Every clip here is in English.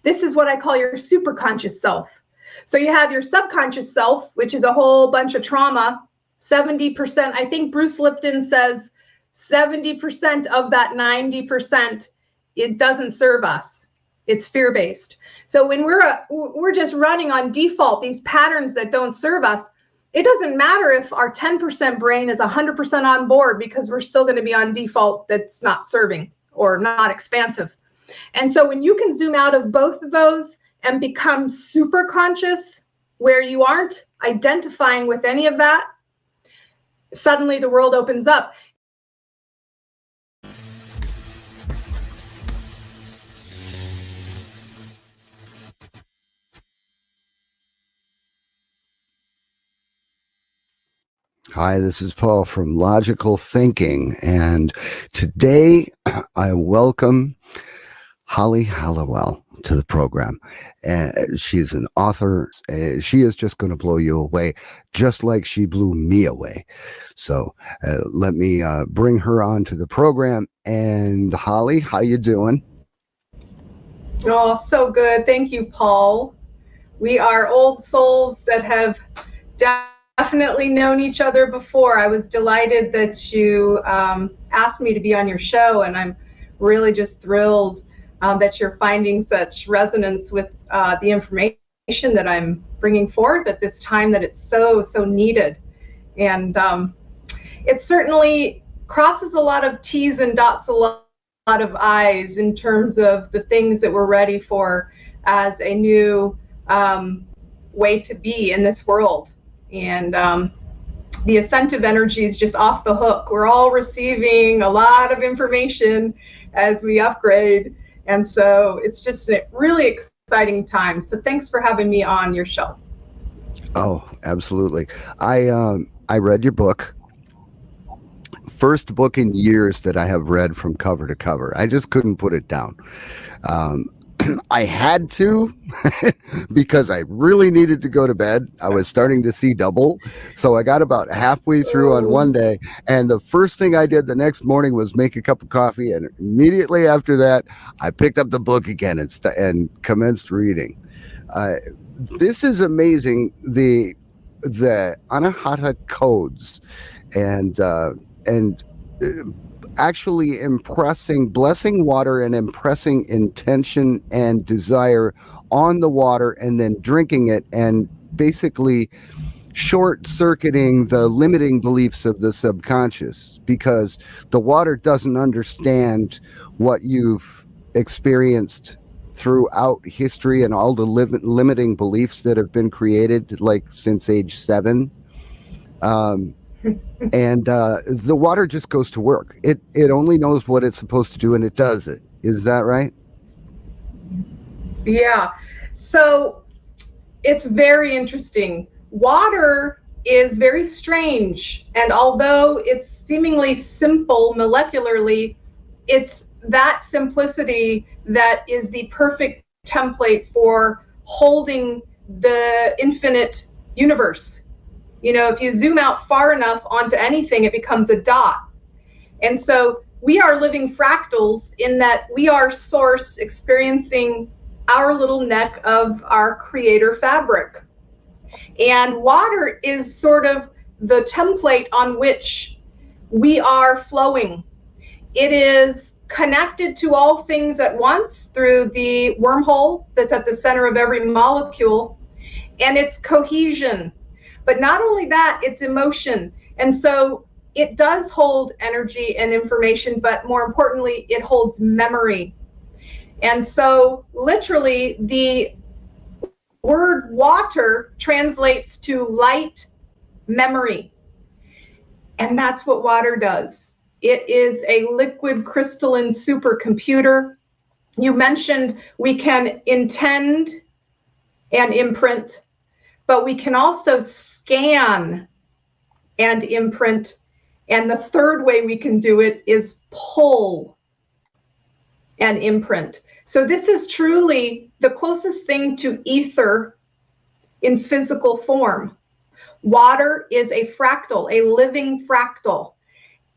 This is what I call your superconscious self. So you have your subconscious self, which is a whole bunch of trauma. 70%, I think Bruce Lipton says 70% of that 90%, it doesn't serve us. It's fear-based. So when we're just running on default, these patterns that don't serve us, it doesn't matter if our 10% brain is 100% on board, because we're still going to be on default that's not serving or not expansive. And so when you can zoom out of both of those and become super conscious, where you aren't identifying with any of that, suddenly the world opens up. Hi, this is Paul from Logical Thinking, and today I welcome Holly Hallowell to the program. She's an author. She is just going to blow you away, just like she blew me away. So let me bring her on to the program. And Holly, how you doing? Oh, so good. Thank you, Paul. We are old souls that have definitely known each other before. I was delighted that you asked me to be on your show, and I'm really just thrilled that you're finding such resonance with the information that I'm bringing forth at this time that it's so needed. And it certainly crosses a lot of T's and dots a lot of I's in terms of the things that we're ready for as a new way to be in this world. And the ascensive energy is just off the hook. We're all receiving a lot of information as we upgrade. And so it's just a really exciting time. So thanks for having me on your show. Oh, absolutely. I read your book. First book in years that I have read from cover to cover. I just couldn't put it down. I had to because I really needed to go to bed. I was starting to see double. So I got about halfway through on one day. And the first thing I did the next morning was make a cup of coffee. And immediately after that, I picked up the book again and commenced reading. This is amazing. The Anahata codes and actually blessing water and impressing intention and desire on the water, and then drinking it, and basically short-circuiting the limiting beliefs of the subconscious, because the water doesn't understand what you've experienced throughout history and all the limiting beliefs that have been created, like since age 7. And the water just goes to work. It only knows what it's supposed to do, and it does it. Is that right? Yeah. So it's very interesting. Water is very strange. And although it's seemingly simple molecularly, it's that simplicity that is the perfect template for holding the infinite universe. You know, if you zoom out far enough onto anything, it becomes a dot. And so we are living fractals in that we are source experiencing our little neck of our creator fabric. And water is sort of the template on which we are flowing. It is connected to all things at once through the wormhole that's at the center of every molecule, and it's cohesion. But not only that, it's emotion. And so it does hold energy and information, but more importantly, it holds memory. And so literally the word water translates to light memory. And that's what water does. It is a liquid crystalline supercomputer. You mentioned we can intend and imprint, but we can also scan and imprint. And the third way we can do it is pull and imprint. So this is truly the closest thing to ether in physical form. Water is a fractal, a living fractal.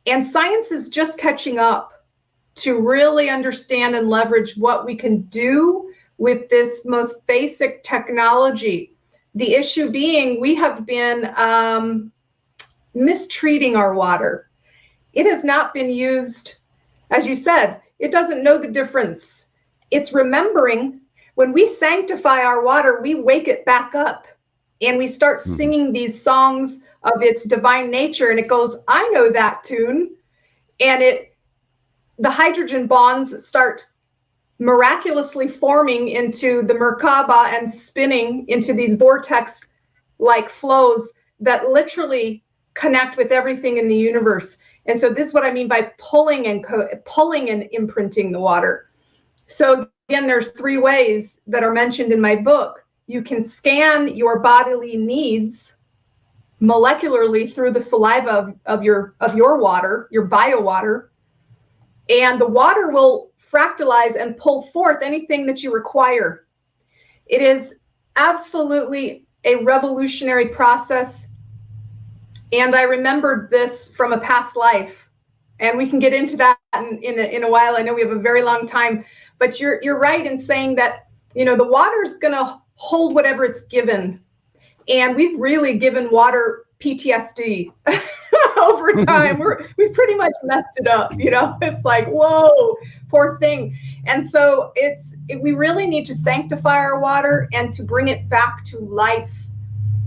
And science is just catching up to really understand and leverage what we can do with this most basic technology. The issue being we have been mistreating our water. It has not been used, as you said, it doesn't know the difference. It's remembering. When we sanctify our water, we wake it back up and we start singing these songs of its divine nature, and it goes, I know that tune. And the hydrogen bonds start miraculously forming into the Merkaba and spinning into these vortex-like flows that literally connect with everything in the universe. And so this is what I mean by pulling and imprinting the water. So again, there's 3 ways that are mentioned in my book. You can scan your bodily needs molecularly through the saliva of your water, your bio water, and the water will fractalize and pull forth anything that you require. It is absolutely a revolutionary process. And I remembered this from a past life, and we can get into that in a while. I know we have a very long time, but you're right in saying that, you know, the water is going to hold whatever it's given. And we've really given water PTSD over time. We've pretty much messed it up, you know. It's like, whoa, poor thing. And so we really need to sanctify our water and to bring it back to life.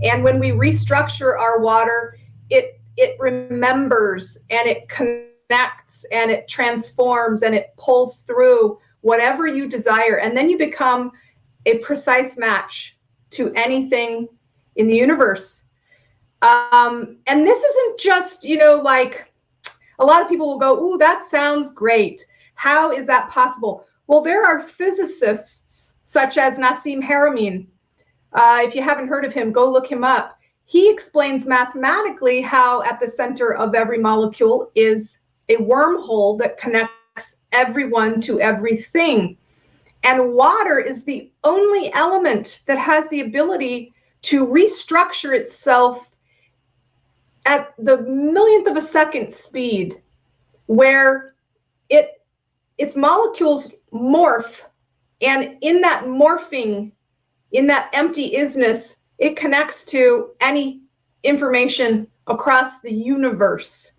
And when we restructure our water, it remembers and it connects and it transforms and it pulls through whatever you desire. And then you become a precise match to anything in the universe. And this isn't just, you know, like a lot of people will go, ooh, that sounds great. How is that possible? Well, there are physicists such as Nassim Haramein. If you haven't heard of him, go look him up. He explains mathematically how at the center of every molecule is a wormhole that connects everyone to everything. And water is the only element that has the ability to restructure itself at the millionth of a second speed, where its molecules morph, and in that morphing, in that empty isness, it connects to any information across the universe.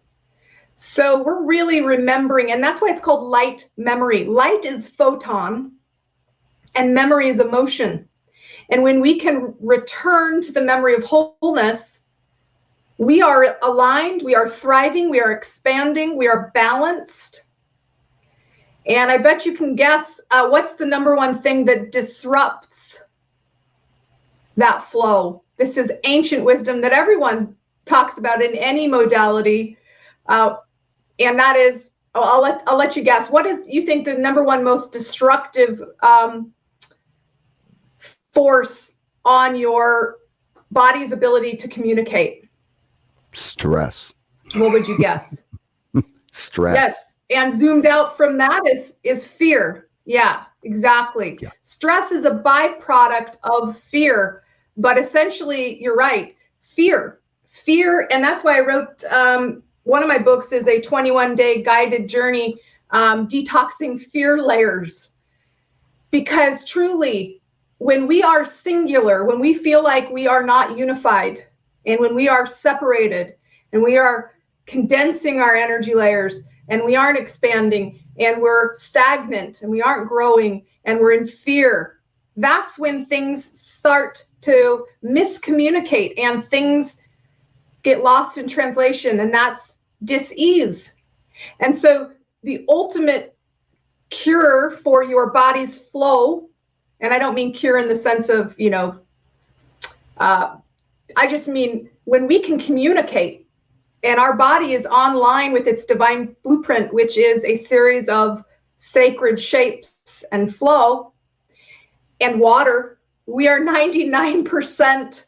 So we're really remembering, and that's why it's called light memory. Light is photon, and memory is emotion. And when we can return to the memory of wholeness, we are aligned, we are thriving, we are expanding, we are balanced. And I bet you can guess what's the number one thing that disrupts that flow. This is ancient wisdom that everyone talks about in any modality. And that is, I'll let you guess. What is, you think, the number one most destructive force on your body's ability to communicate? Stress. What would you guess? Stress. Yes. And zoomed out from that is fear. Yeah, exactly. Yeah. Stress is a byproduct of fear, but essentially, you're right. Fear, and that's why I wrote one of my books is a 21-day guided journey, detoxing fear layers. Because truly, when we are singular, when we feel like we are not unified, and when we are separated, and we are condensing our energy layers, and we aren't expanding, and we're stagnant, and we aren't growing, and we're in fear, that's when things start to miscommunicate and things get lost in translation, and that's dis-ease. And so the ultimate cure for your body's flow, and I don't mean cure in the sense of, you know, I just mean when we can communicate and our body is online with its divine blueprint, which is a series of sacred shapes and flow and water, we are 99%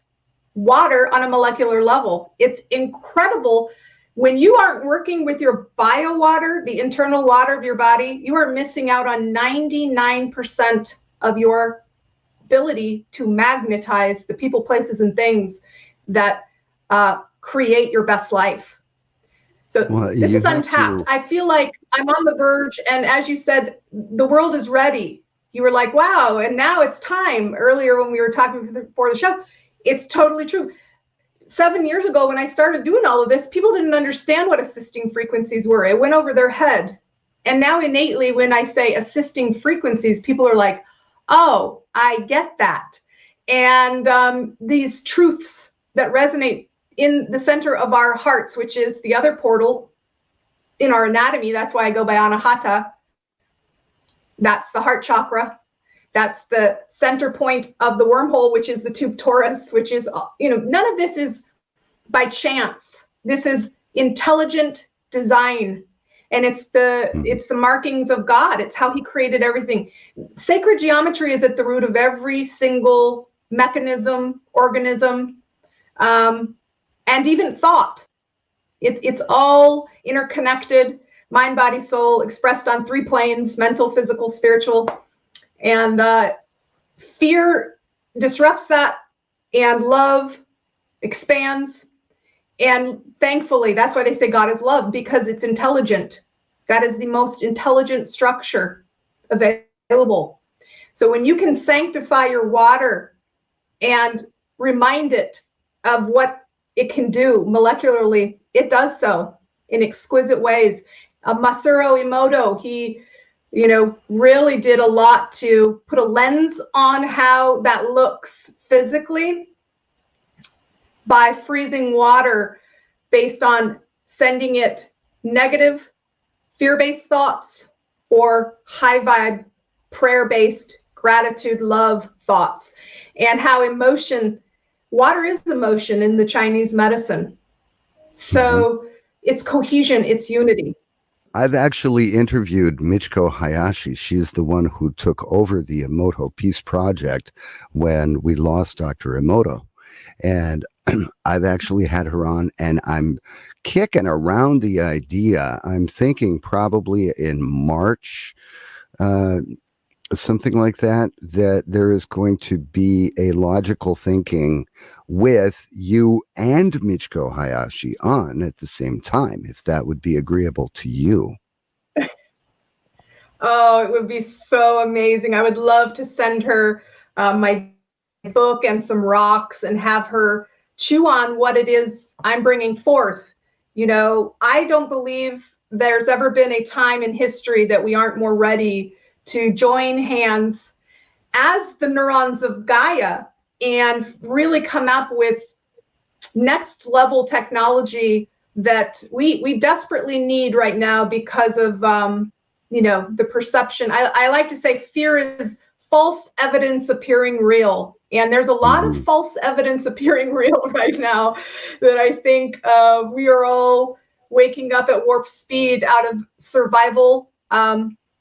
water on a molecular level. It's incredible. When you aren't working with your bio water, the internal water of your body, you are missing out on 99% of your ability to magnetize the people, places, and things that create your best life. So this is untapped. I feel like I'm on the verge, and as you said, the world is ready. You were like, wow, and now it's time. Earlier when we were talking before the show, it's totally true. 7 years ago when I started doing all of this, people didn't understand what assisting frequencies were. It went over their head. And now innately, when I say assisting frequencies, people are like, oh, I get that. And these truths that resonate in the center of our hearts, which is the other portal in our anatomy. That's why I go by Anahata. That's the heart chakra. That's the center point of the wormhole, which is the tube torus, which is, none of this is by chance. This is intelligent design. And it's the markings of God. It's how he created everything. Sacred geometry is at the root of every single mechanism, organism, and even thought. It's all interconnected, mind, body, soul, expressed on 3 planes: mental, physical, spiritual. And fear disrupts that, and love expands. And thankfully, that's why they say God is love, because it's intelligent. That is the most intelligent structure available. So when you can sanctify your water and remind it of what it can do molecularly, it does so in exquisite ways. Masaru Emoto, he really did a lot to put a lens on how that looks physically by freezing water based on sending it negative fear-based thoughts or high vibe prayer-based gratitude, love thoughts, and how water is emotion in the Chinese medicine. So it's cohesion, it's unity. I've actually interviewed Michiko Hayashi. She's the one who took over the Emoto Peace Project when we lost Dr. Emoto. And I've actually had her on, and I'm kicking around the idea. I'm thinking probably in March, something like that, that there is going to be a logical thinking with you and Michiko Hayashi on at the same time, if that would be agreeable to you. Oh, it would be so amazing. I would love to send her my book and some rocks and have her chew on what it is I'm bringing forth. I don't believe there's ever been a time in history that we aren't more ready to join hands as the neurons of Gaia and really come up with next level technology that we desperately need right now because of the perception. I like to say fear is false evidence appearing real. And there's a lot of false evidence appearing real right now that I think we are all waking up at warp speed out of survival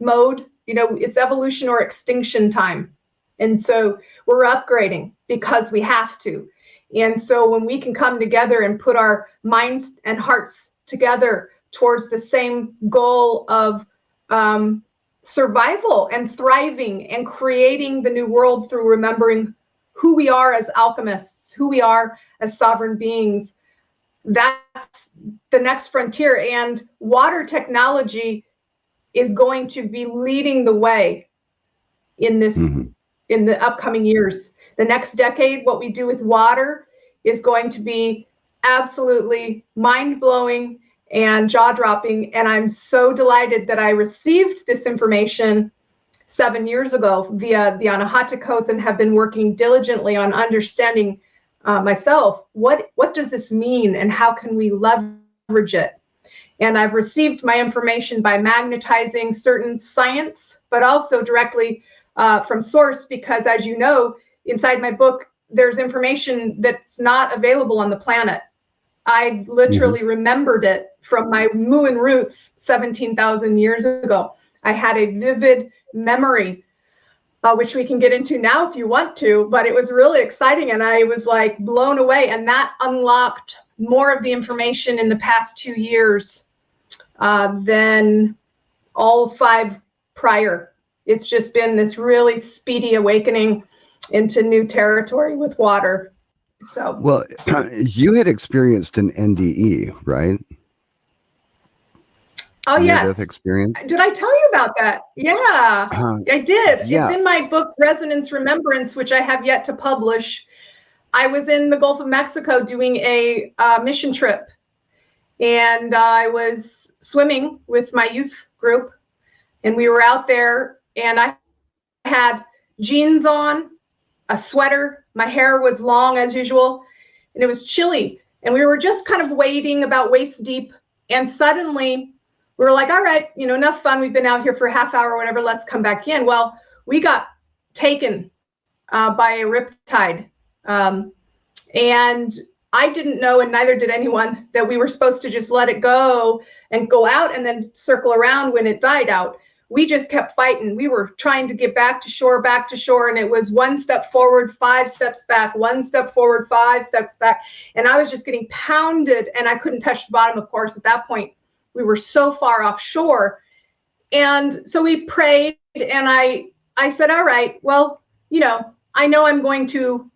mode. It's evolution or extinction time. And so we're upgrading because we have to. And so when we can come together and put our minds and hearts together towards the same goal of survival and thriving and creating the new world through remembering who we are as alchemists, who we are as sovereign beings, that's the next frontier. And water technology is going to be leading the way in this, in the upcoming years. The next decade, what we do with water is going to be absolutely mind-blowing and jaw-dropping. And I'm so delighted that I received this information 7 years ago via the Anahata codes and have been working diligently on understanding myself. What does this mean and how can we leverage it? And I've received my information by magnetizing certain science, but also directly from source, because as you know, inside my book, there's information that's not available on the planet. I literally remembered it from my Muin roots 17,000 years ago. I had a vivid memory, which we can get into now if you want to, but it was really exciting and I was like blown away, and that unlocked more of the information in the past 2 years than all 5 prior. It's just been this really speedy awakening into new territory with water. So, well, you had experienced an NDE, right? Oh, near-death yes. experience? Did I tell you about that? Yeah, I did. It's Yeah. in my book, Resonance Remembrance, which I have yet to publish. I was in the Gulf of Mexico doing a mission trip, and I was swimming with my youth group, and we were out there, and I had jeans on, a sweater, my hair was long as usual, and it was chilly, and we were just kind of wading about waist deep, and suddenly we were like, all right, enough fun, we've been out here for a half hour or whatever, let's come back in. Well, we got taken by a riptide, and I didn't know, and neither did anyone, that we were supposed to just let it go and go out and then circle around when it died out. We just kept fighting. We were trying to get back to shore, and it was 1 step forward, 5 steps back, 1 step forward, 5 steps back. And I was just getting pounded, and I couldn't touch the bottom, of course, at that point. We were so far offshore. And so we prayed, and I said, all right, well, I know I'm going to,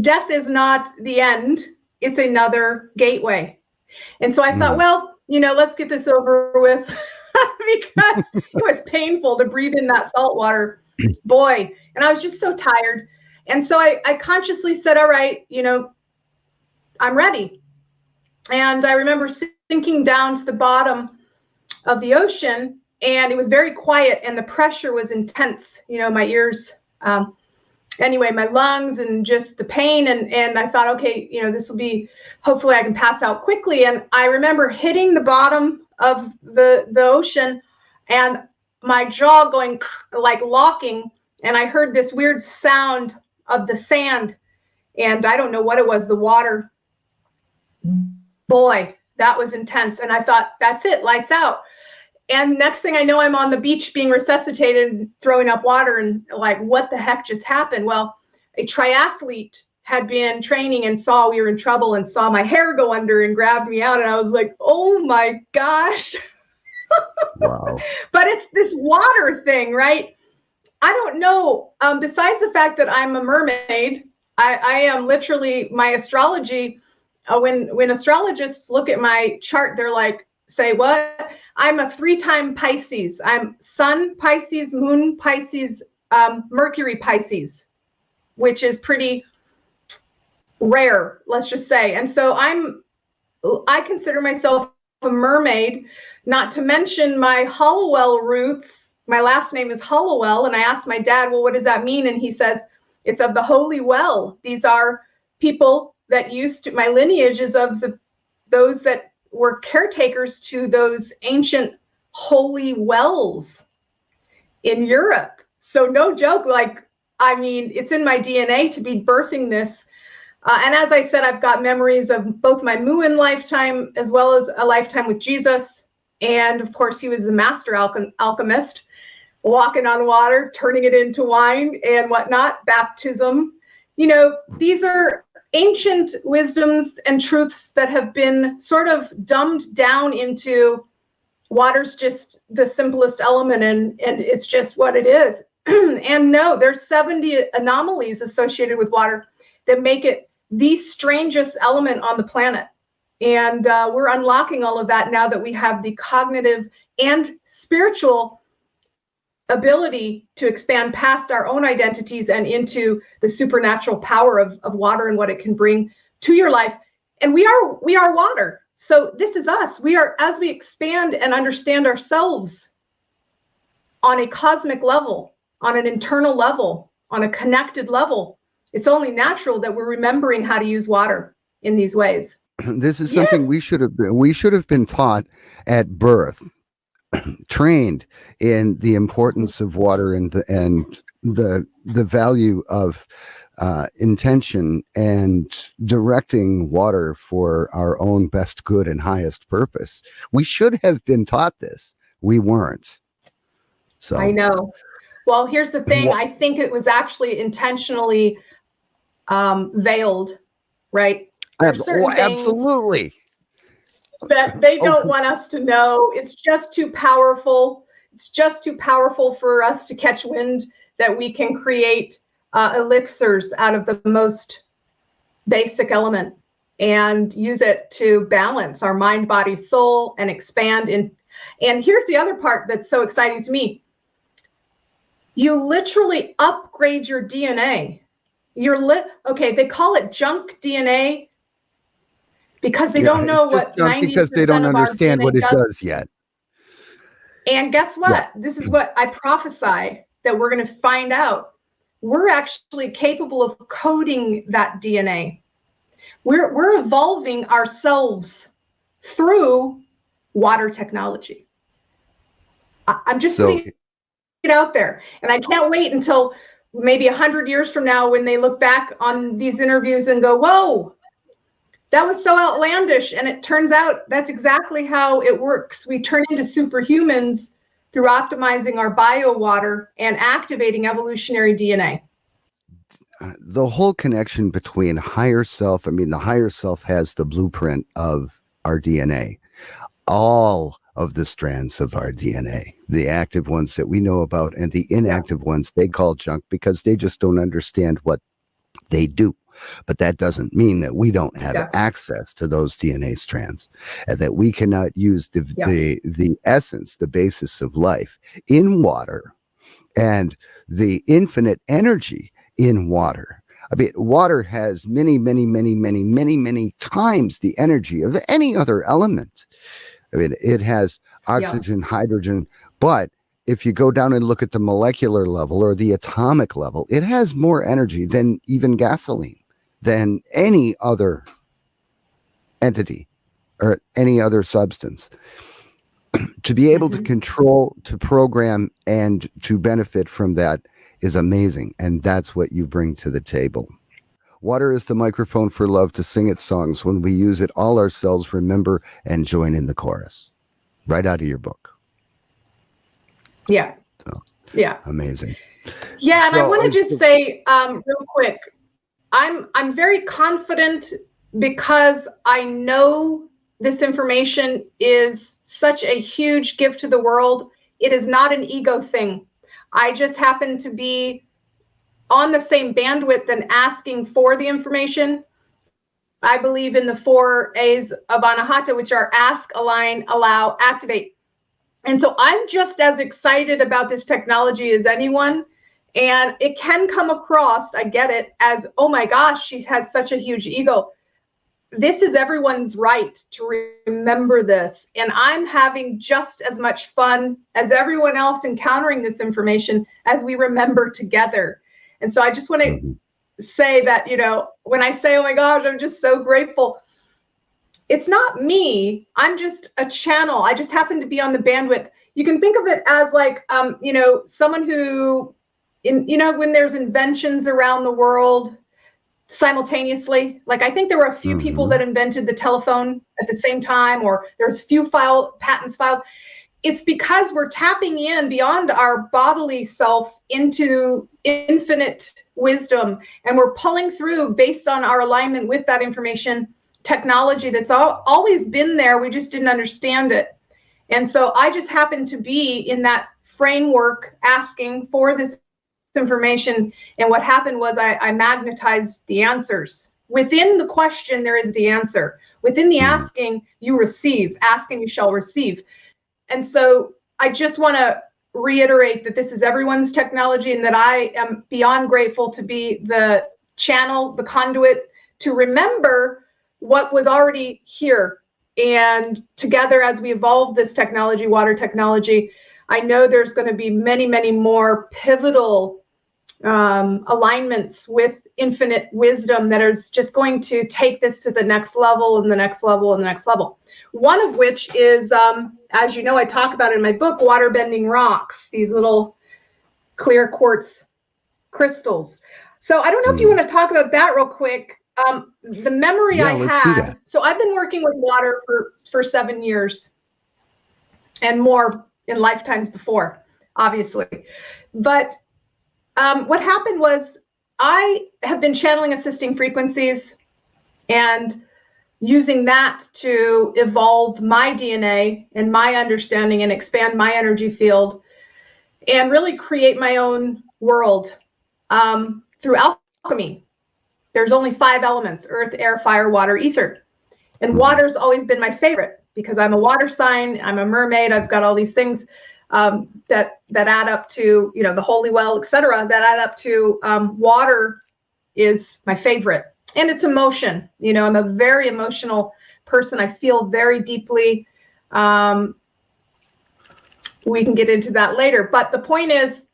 death is not the end. It's another gateway. And so I thought, well, let's get this over with because it was painful to breathe in that salt water, boy. And I was just so tired. And so I consciously said, all right, I'm ready. And I remember sinking down to the bottom of the ocean, and it was very quiet, and the pressure was intense, my ears, anyway, my lungs, and just the pain. And I thought, okay, this will be, hopefully I can pass out quickly. And I remember hitting the bottom of the ocean, and my jaw going like locking, and I heard this weird sound of the sand, and I don't know what it was, the water. Boy, that was intense. And I thought, that's it, lights out. And next thing I know, I'm on the beach being resuscitated and throwing up water, and like, what the heck just happened? Well, a triathlete had been training and saw we were in trouble and saw my hair go under and grabbed me out. And I was like, oh my gosh. Wow. But it's this water thing, right? I don't know. Besides the fact that I'm a mermaid, I am literally, my astrology, when astrologists look at my chart, they're like, say what? I'm a 3-time Pisces. I'm Sun Pisces, Moon Pisces, Mercury Pisces, which is pretty rare, let's just say. And so I consider myself a mermaid, not to mention my Hallowell roots. My last name is Hallowell, and I asked my dad, well, what does that mean? And he says, it's of the holy well. These are people that used to, my lineage is of those that were caretakers to those ancient holy wells in Europe. So no joke, it's in my DNA to be birthing this. And as I said, I've got memories of both my Muin lifetime as well as a lifetime with Jesus. And of course, he was the master alchemist, walking on water, turning it into wine and whatnot, baptism. These are ancient wisdoms and truths that have been sort of dumbed down into water's just the simplest element, and it's just what it is. And no, there's 70 anomalies associated with water that make it the strangest element on the planet. And we're unlocking all of that now that we have the cognitive and spiritual ability to expand past our own identities and into the supernatural power of water and what it can bring to your life. And we are water. So this is us. We are, as we expand and understand ourselves on a cosmic level, on an internal level, on a connected level, it's only natural that we're remembering how to use water in these ways. This is something we should have been taught at birth, trained in the importance of water and the value of intention and directing water for our own best good and highest purpose. We should have been taught this. We weren't. So I know. Well, here's the thing. I think it was actually intentionally veiled, right? Absolutely. That they don't want us to know. It's just too powerful. It's just too powerful for us to catch wind that we can create elixirs out of the most basic element. and use it to balance our mind, body, soul, and expand in. And here's the other part that's so exciting to me. You literally upgrade your DNA. Okay, they call it junk DNA because they don't know what 90% because they don't of our understand DNA what it does yet. And guess what? This is what I prophesy that we're going to find out. We're actually capable of coding that DNA. We're evolving ourselves through water technology. I'm just putting it out there, and I can't wait until maybe 100 years from now when they look back on these interviews and go, whoa, that was so outlandish. And it turns out that's exactly how it works. We turn into superhumans through optimizing our biowater and activating evolutionary DNA. The whole connection between higher self, I mean, the higher self has the blueprint of our DNA. All of the strands of our DNA, the active ones that we know about and the inactive ones, they call junk because they just don't understand what they do. But that doesn't mean that we don't have access to those DNA strands, and that we cannot use the essence, the basis of life in water, and the infinite energy in water. I mean, water has many times the energy of any other element. I mean, it has oxygen, hydrogen, but if you go down and look at the molecular level or the atomic level, it has more energy than even gasoline, than any other entity or any other substance. To be able to control, to program, and to benefit from that is amazing. And that's what you bring to the table. Water is the microphone for love to sing its songs. When we use it, all ourselves remember and join in the chorus. Right out of your book. Yeah. So, yeah. Amazing. Yeah, and so, I want to just say real quick, I'm very confident because I know this information is such a huge gift to the world. It is not an ego thing. I just happen to be on the same bandwidth and asking for the information. I believe in the 4 A's of Anahata, which are ask, align, allow, activate. And so I'm just as excited about this technology as anyone. And it can come across, I get it, as, oh my gosh, she has such a huge ego. This is everyone's right to remember this. And I'm having just as much fun as everyone else encountering this information as we remember together. And so I just want to say that, you know, when I say, oh my gosh, I'm just so grateful, it's not me. I'm just a channel. I just happen to be on the bandwidth. You can think of it as like, you know, someone who, you know, when there's inventions around the world simultaneously, like I think there were a few people that invented the telephone at the same time, or there's few patents filed. It's because we're tapping in beyond our bodily self into infinite wisdom, and we're pulling through based on our alignment with that information technology that's always been there. We just didn't understand it. And so I just happened to be in that framework asking for this information. And what happened was I magnetized the answers. Within the question, there is the answer. Within the asking, you receive. Ask and you shall receive. And so I just want to reiterate that this is everyone's technology, and that I am beyond grateful to be the channel, the conduit, to remember what was already here. And together, as we evolve this technology, water technology, I know there's going to be many, many more pivotal alignments with infinite wisdom that is just going to take this to the next level and the next level and the next level. One of which is, as you know, I talk about in my book, water bending rocks, these little clear quartz crystals. So I don't know if you want to talk about that real quick. The memory I had, so I've been working with water for 7 years and more in lifetimes before, obviously. But what happened was I have been channeling assisting frequencies and using that to evolve my DNA and my understanding and expand my energy field and really create my own world through alchemy. There's only 5 elements: earth, air, fire, water, ether. And water's always been my favorite because I'm a water sign, I'm a mermaid, I've got all these things that add up to, you know, the holy well, etc., that add up to water is my favorite. And it's emotion. You know, I'm a very emotional person. I feel very deeply. We can get into that later. But the point is,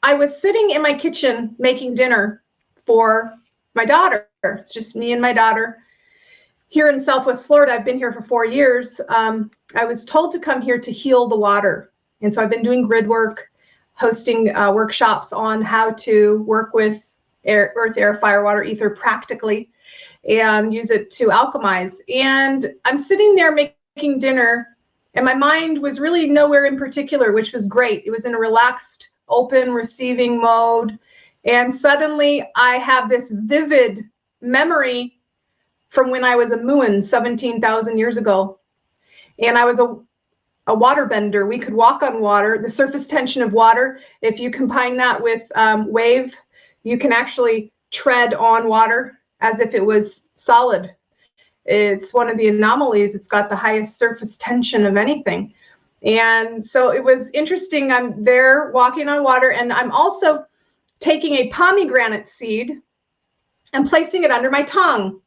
I was sitting in my kitchen making dinner for my daughter. It's just me and my daughter here in Southwest Florida. I've been here for 4 years. I was told to come here to heal the water. And so I've been doing grid work, hosting workshops on how to work with earth, air, fire, water, ether practically and use it to alchemize. And I'm sitting there making dinner, and my mind was really nowhere in particular, which was great. It was in a relaxed, open, receiving mode. And suddenly I have this vivid memory from when I was a Muin 17,000 years ago. And I was a waterbender. We could walk on water. The surface tension of water, if you combine that with wave, you can actually tread on water as if it was solid. It's one of the anomalies. It's got the highest surface tension of anything. And so it was interesting. I'm there walking on water, and I'm also taking a pomegranate seed and placing it under my tongue.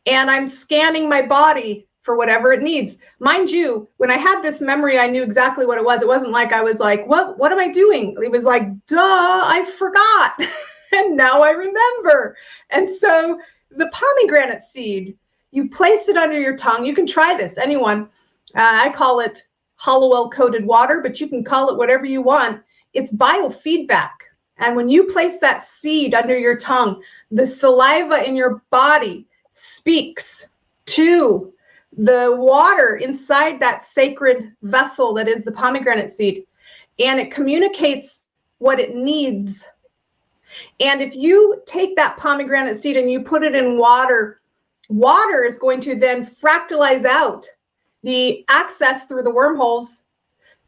And I'm scanning my body for whatever it needs. Mind you, when I had this memory, I knew exactly what it was. It wasn't like I was like, what am I doing? It was like, duh, I forgot. And now I remember. And so the pomegranate seed, you place it under your tongue. You can try this, anyone. I call it Hallowell coated water, but you can call it whatever you want. It's biofeedback. And when you place that seed under your tongue, the saliva in your body speaks to the water inside that sacred vessel that is the pomegranate seed, and it communicates what it needs. And if you take that pomegranate seed and you put it in water, water is going to then fractalize out the access through the wormholes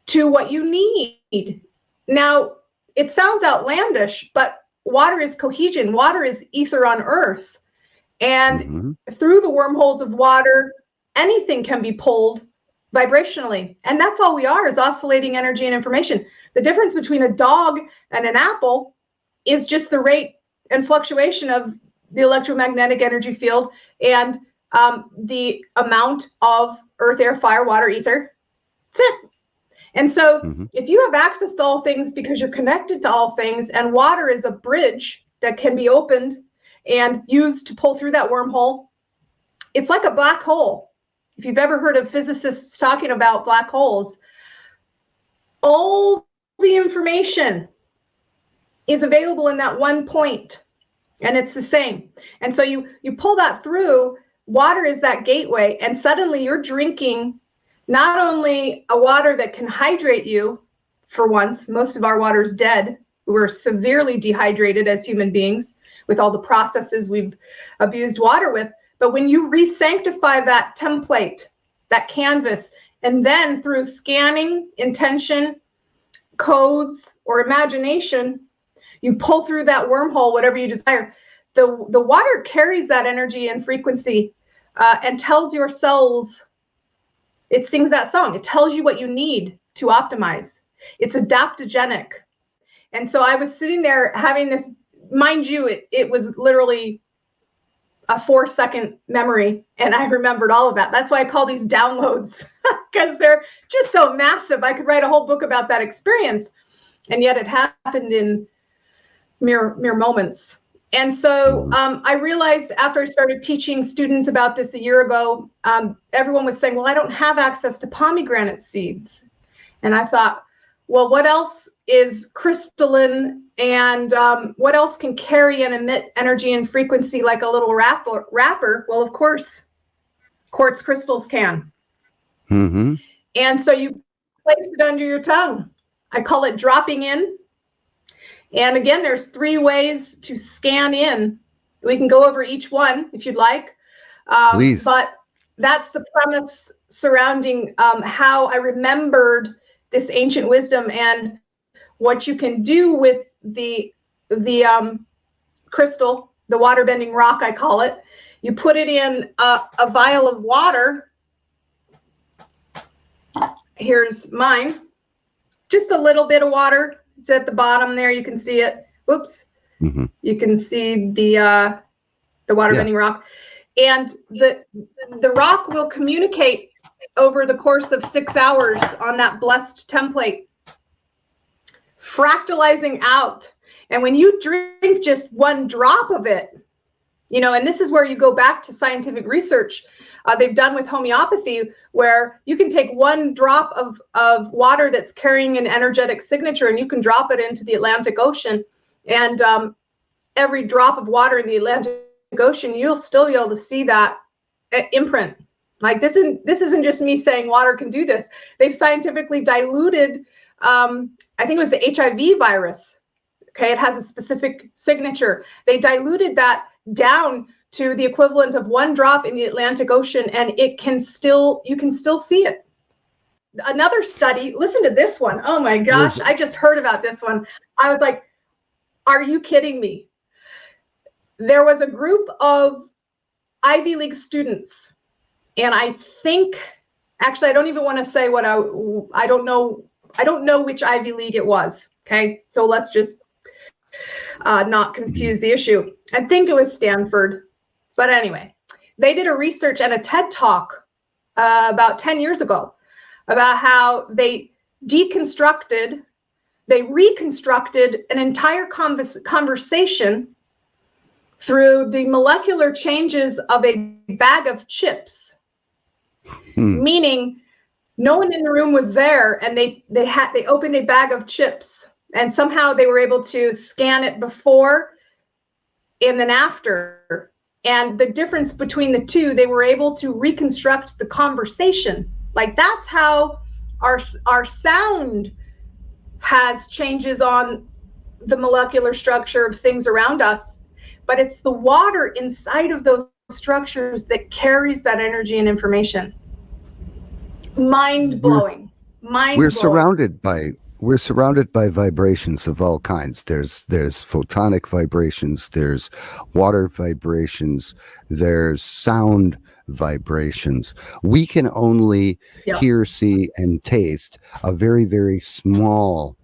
to what you need. Now, it sounds outlandish, but water is cohesion. Water is ether on earth. And through the wormholes of water, anything can be pulled vibrationally. And that's all we are, is oscillating energy and information. The difference between a dog and an apple is just the rate and fluctuation of the electromagnetic energy field and the amount of earth, air, fire, water, ether. That's it. And so if you have access to all things because you're connected to all things, and water is a bridge that can be opened and used to pull through that wormhole, it's like a black hole. If you've ever heard of physicists talking about black holes, all the information is available in that one point, and it's the same. And so you pull that through. Water is that gateway, and suddenly you're drinking not only a water that can hydrate you. For once, most of our water is dead. We're severely dehydrated as human beings with all the processes we've abused water with. But when you re-sanctify that template, that canvas, and then through scanning, intention, codes, or imagination, you pull through that wormhole, whatever you desire, the water carries that energy and frequency and tells your cells, it sings that song. It tells you what you need to optimize. It's adaptogenic. And so I was sitting there having this, mind you, it was literally a 4-second memory, and I remembered all of that. That's why I call these downloads, because they're just so massive. I could write a whole book about that experience, and yet it happened in mere moments. And so I realized after I started teaching students about this a year ago, everyone was saying, well, I don't have access to pomegranate seeds. And I thought, well, what else is crystalline, and what else can carry and emit energy and frequency like a little wrapper? Well, of course, quartz crystals can. And so you place it under your tongue. I call it dropping in. And again, there's 3 ways to scan in. We can go over each one if you'd like. Please. But that's the premise surrounding how I remembered this ancient wisdom and what you can do with the crystal, the water bending rock, I call it. You put it in a vial of water. Here's mine. Just a little bit of water. It's at the bottom there. You can see it. Whoops. Mm-hmm. You can see the water bending rock. And the rock will communicate over the course of 6 hours on that blessed template, fractalizing out. And when you drink just one drop of it, you know, and this is where you go back to scientific research they've done with homeopathy, where you can take one drop of water that's carrying an energetic signature and you can drop it into the Atlantic Ocean. And every drop of water in the Atlantic Ocean, you'll still be able to see that imprint. Like this isn't just me saying water can do this. They've scientifically diluted, I think it was the HIV virus. Okay, it has a specific signature. They diluted that down to the equivalent of one drop in the Atlantic Ocean, and you can still see it. Another study, listen to this one. Oh my gosh, I just heard about this one. I was like, are you kidding me? There was a group of Ivy League students, and I think, actually, I don't even want to say what I don't know which Ivy League it was. Okay, so let's just not confuse the issue. I think it was Stanford. But anyway, they did a research and a TED Talk about 10 years ago about how they reconstructed an entire conversation through the molecular changes of a bag of chips. Meaning no one in the room was there, and they opened a bag of chips, and somehow they were able to scan it before and then after. And the difference between the two, they were able to reconstruct the conversation. Like that's how our sound has changes on the molecular structure of things around us. But it's the water inside of those structures that carries that energy and information. Mind blowing. We're surrounded by vibrations of all kinds. There's photonic vibrations, there's water vibrations, there's sound vibrations. We can only hear, see, and taste a very, very small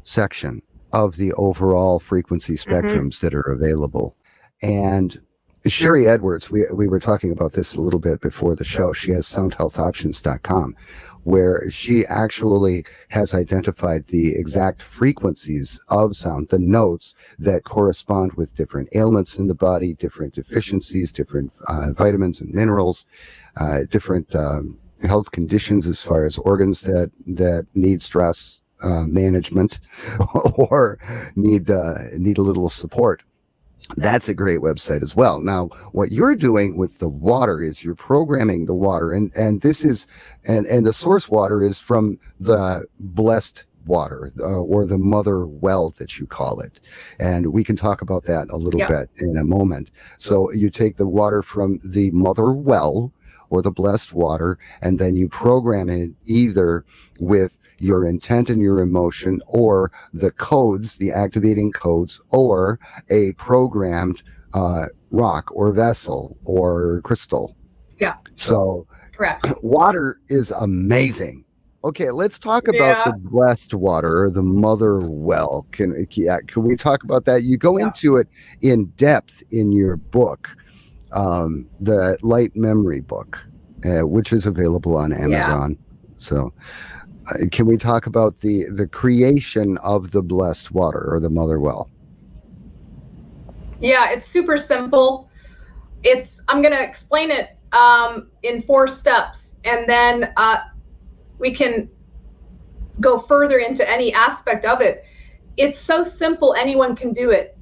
section of the overall frequency spectrums that are available. And Sherry Edwards, we were talking about this a little bit before the show. She has soundhealthoptions.com, where she actually has identified the exact frequencies of sound, the notes that correspond with different ailments in the body, different deficiencies, different vitamins and minerals, different health conditions as far as organs that need stress management or need a little support. That's a great website as well. Now, what you're doing with the water is you're programming the water, and this is, and the source water is from the blessed water, or the mother well that you call it. And we can talk about that a little bit in a moment. So you take the water from the mother well, or the blessed water, and then you program it either with your intent and your emotion, or the codes, the activating codes, or a programmed rock or vessel or crystal. Yeah. So correct. Water is amazing. Okay, let's talk about the blessed water, or the mother well. Can we talk about that? You go into it in depth in your book, the Light Memory book, which is available on Amazon. So can we talk about the creation of the blessed water, or the mother well? Yeah, it's super simple. I'm going to explain it in 4 steps, and then we can go further into any aspect of it. It's so simple, anyone can do it.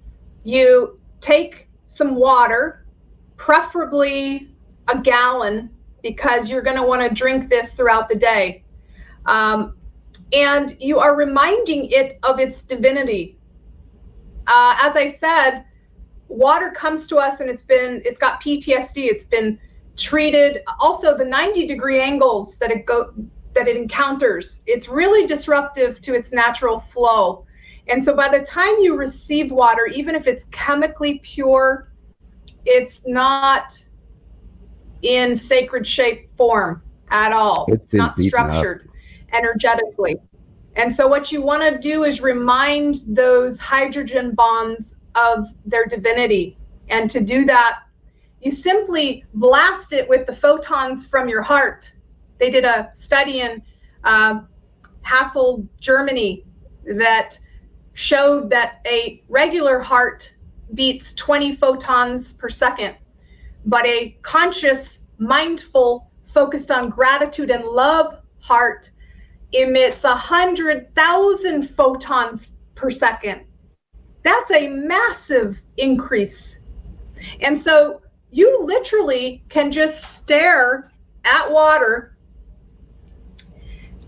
You take some water, preferably a gallon, because you're going to want to drink this throughout the day. And you are reminding it of its divinity. As I said, water comes to us and it's got PTSD. It's been treated. Also, the 90-degree angles that it encounters, it's really disruptive to its natural flow. And so by the time you receive water, even if it's chemically pure, It's not in sacred shape form at all. It's not structured energetically. And so what you want to do is remind those hydrogen bonds of their divinity. And to do that, you simply blast it with the photons from your heart. They did a study in Hallowell, Germany, that showed that a regular heart beats 20 photons per second, but a conscious, mindful, focused on gratitude and love heart emits 100,000 photons per second. That's a massive increase. And so you literally can just stare at water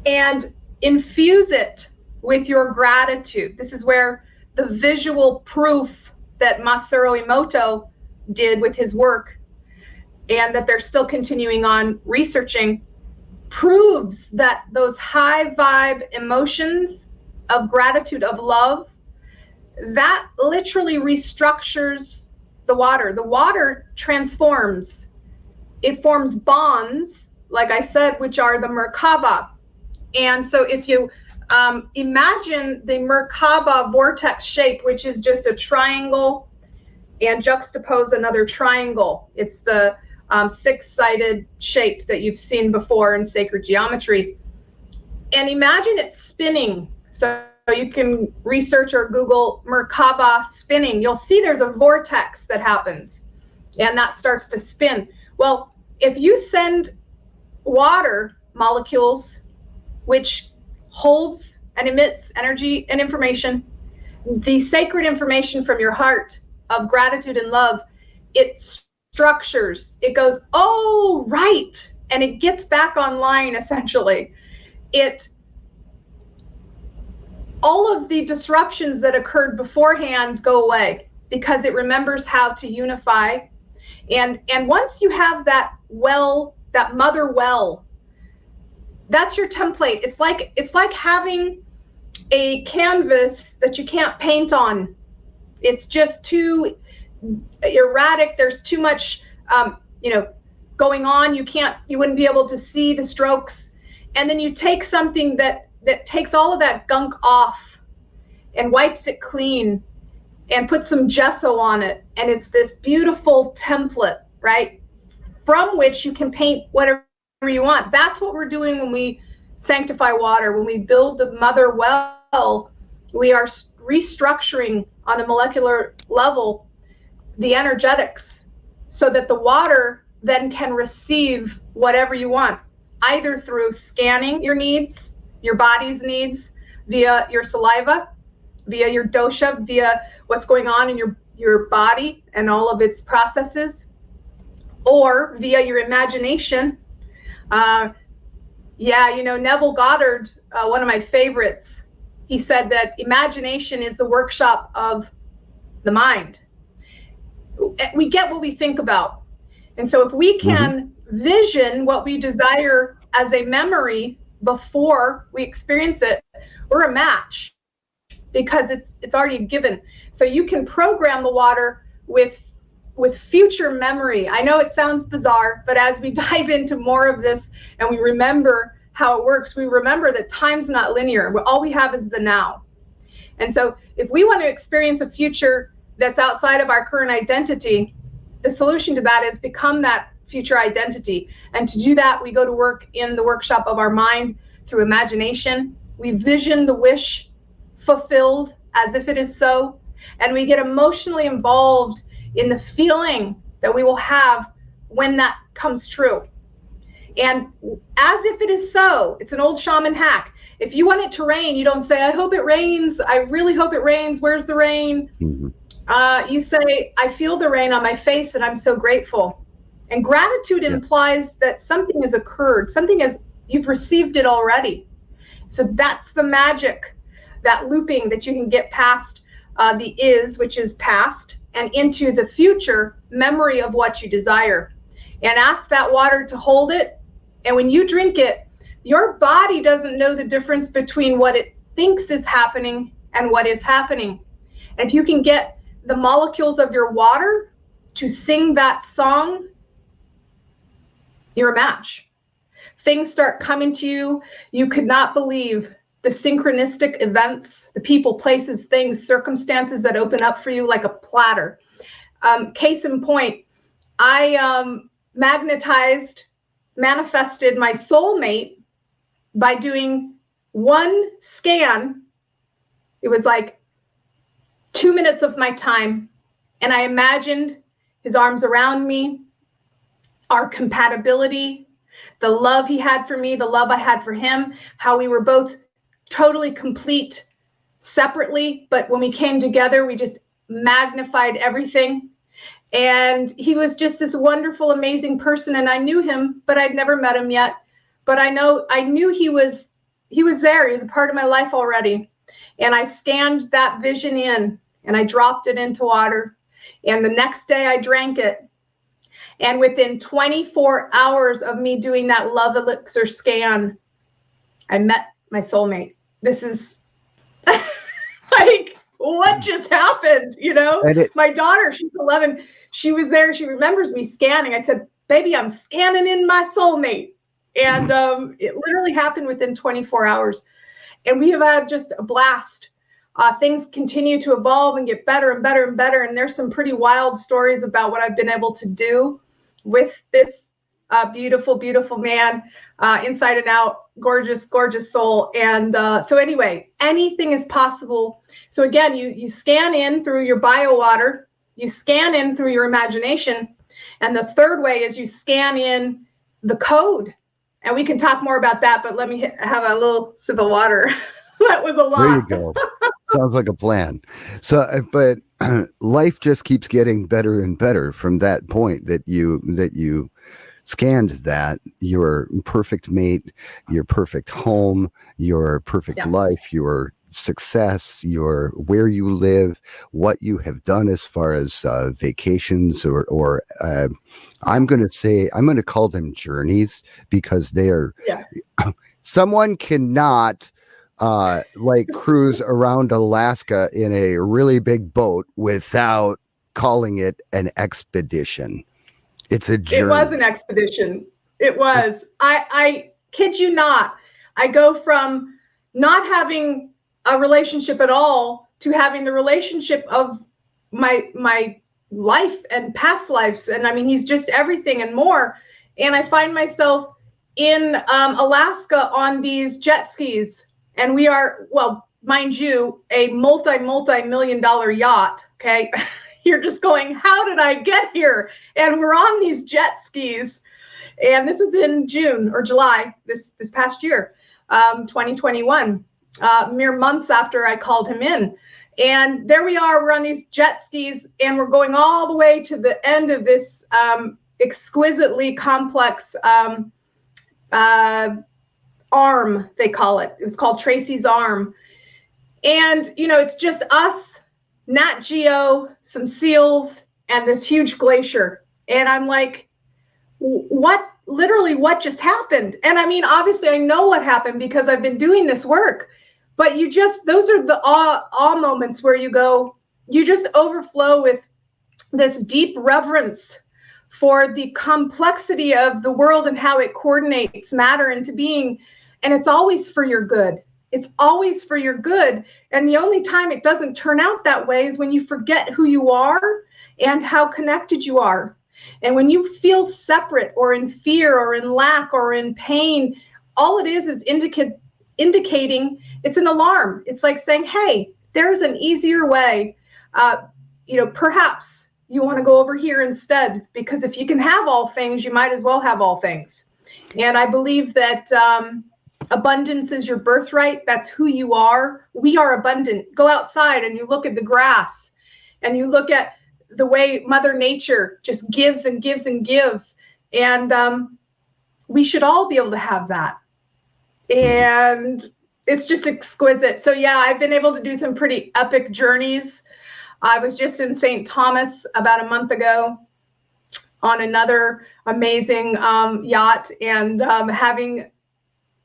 and infuse it with your gratitude. This is where the visual proof that Masaru Emoto did with his work, and that they're still continuing on researching, proves that those high vibe emotions of gratitude, of love, that literally restructures the water. The water transforms. It forms bonds, like I said, which are the Merkaba. And so if you imagine the Merkaba vortex shape, which is just a triangle, and juxtapose another triangle. It's the six-sided shape that you've seen before in sacred geometry. And imagine it spinning. So you can research or Google Merkaba spinning. You'll see there's a vortex that happens, and that starts to spin. Well, if you send water molecules, which holds and emits energy and information, the sacred information from your heart of gratitude and love, it structures, it goes, oh, right, and it gets back online, essentially. All of the disruptions that occurred beforehand go away because it remembers how to unify. And once you have that well, that mother well, that's your template. It's like having a canvas that you can't paint on. It's just too erratic. There's too much, going on. You wouldn't be able to see the strokes. And then you take something that takes all of that gunk off and wipes it clean and puts some gesso on it. And it's this beautiful template, right? From which you can paint whatever you want. That's what we're doing when we sanctify water. When we build the mother well, we are restructuring on a molecular level the energetics so that the water then can receive whatever you want, either through scanning your needs, your body's needs, via your saliva, via your dosha, via what's going on in your body and all of its processes, or via your imagination. Neville Goddard, one of my favorites, he said that imagination is the workshop of the mind. We get what we think about. And so if we can vision what we desire as a memory before we experience it, we're a match because it's already given. So you can program the water with future memory. I know it sounds bizarre, but as we dive into more of this and we remember how it works, we remember that time's not linear. All we have is the now. And so if we want to experience a future that's outside of our current identity, the solution to that is become that future identity. And to do that, we go to work in the workshop of our mind through imagination. We vision the wish fulfilled as if it is so, and we get emotionally involved in the feeling that we will have when that comes true. And as if it is so, it's an old shaman hack. If you want it to rain, you don't say, I hope it rains. I really hope it rains. Where's the rain? You say, I feel the rain on my face and I'm so grateful. And gratitude implies that something has occurred, you've received it already. So that's the magic, that looping that you can get past the is, which is past, and into the future memory of what you desire. And ask that water to hold it. And when you drink it, your body doesn't know the difference between what it thinks is happening and what is happening. And if you can get the molecules of your water to sing that song, you're a match. Things start coming to you. You could not believe the synchronistic events, the people, places, things, circumstances that open up for you like a platter. Case in point, I manifested my soulmate by doing one scan. It was like 2 minutes of my time. And I imagined his arms around me, our compatibility, the love he had for me, the love I had for him, how we were both totally complete separately. But when we came together, we just magnified everything. And he was just this wonderful, amazing person. And I knew him, but I'd never met him yet. But I knew he was there. He was a part of my life already. And I scanned that vision in and I dropped it into water. And the next day I drank it. And within 24 hours of me doing that love elixir scan, I met my soulmate. This is like, what just happened? You know, my daughter, she's 11. She was there. She remembers me scanning. I said, baby, I'm scanning in my soulmate. And it literally happened within 24 hours. And we have had just a blast. Things continue to evolve and get better and better and better. And there's some pretty wild stories about what I've been able to do with this beautiful, beautiful man, inside and out, gorgeous, gorgeous soul. And so anyway, anything is possible. So again, you scan in through your bio water, you scan in through your imagination. And the third way is you scan in the code. And we can talk more about that, but let me have a little sip of water. That was a lot. There you go. Sounds like a plan. So, but life just keeps getting better and better from that point that you scanned that your perfect mate, your perfect home, your perfect life, your success, your where you live, what you have done as far as vacations or I'm going to call them journeys because they are someone cannot like cruise around Alaska in a really big boat without calling it an expedition. It's a journey. It was an expedition. It was. I kid you not. I go from not having a relationship at all to having the relationship of my life and past lives. And I mean, he's just everything and more. And I find myself in Alaska on these jet skis. And we are, well, mind you, a multi-million-dollar yacht, okay? You're just going, how did I get here? And we're on these jet skis. And this was in June or July, this past year, 2021, mere months after I called him in. And there we are, we're on these jet skis, and we're going all the way to the end of this exquisitely complex arm, they call it. It was called Tracy's Arm. And, you know, it's just us, Nat Geo, some seals, and this huge glacier. And I'm like, what just happened? And I mean, obviously I know what happened because I've been doing this work, but those are the awe moments where you just overflow with this deep reverence for the complexity of the world and how it coordinates matter into being. And it's always for your good. It's always for your good. And the only time it doesn't turn out that way is when you forget who you are and how connected you are. And when you feel separate or in fear or in lack or in pain, all it is indicating it's an alarm. It's like saying, hey, there's an easier way. Perhaps you want to go over here instead, because if you can have all things, you might as well have all things. And I believe that abundance is your birthright. That's who you are. We are abundant. Go outside and you look at the grass and you look at the way Mother Nature just gives and gives and gives. And we should all be able to have that. And it's just exquisite. So yeah, I've been able to do some pretty epic journeys. I was just in St. Thomas about a month ago on another amazing yacht and having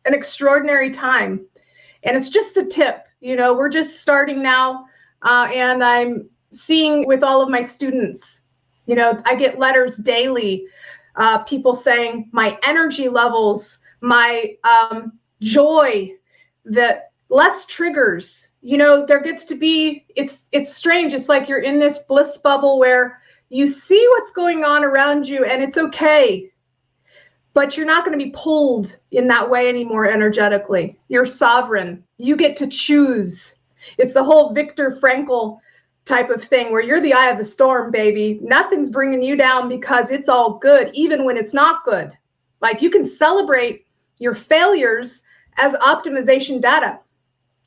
an extraordinary time. And it's just the tip, we're just starting now. And I'm seeing with all of my students You know, I get letters daily, people saying my energy levels, my joy, the less triggers. You know, there gets to be, it's strange. It's like you're in this bliss bubble where you see what's going on around you and it's okay, but you're not going to be pulled in that way anymore energetically. You're sovereign. You get to choose. It's the whole Viktor Frankl type of thing where you're the eye of the storm, baby. Nothing's bringing you down because it's all good, even when it's not good. Like, you can celebrate your failures as optimization data,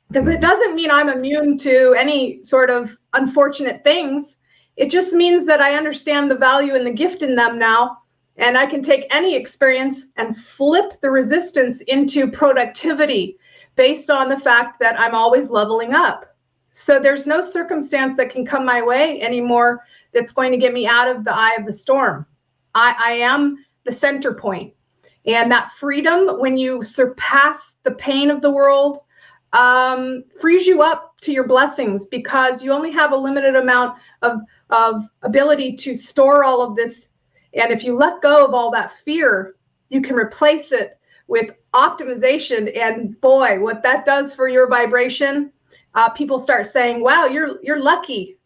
because it doesn't mean I'm immune to any sort of unfortunate things. It just means that I understand the value and the gift in them now, and I can take any experience and flip the resistance into productivity based on the fact that I'm always leveling up. So there's no circumstance that can come my way anymore that's going to get me out of the eye of the storm. I am the center point. And that freedom, when you surpass the pain of the world, frees you up to your blessings, because you only have a limited amount of ability to store all of this. And if you let go of all that fear, you can replace it with optimization. And boy, what that does for your vibration, people start saying, wow, you're lucky.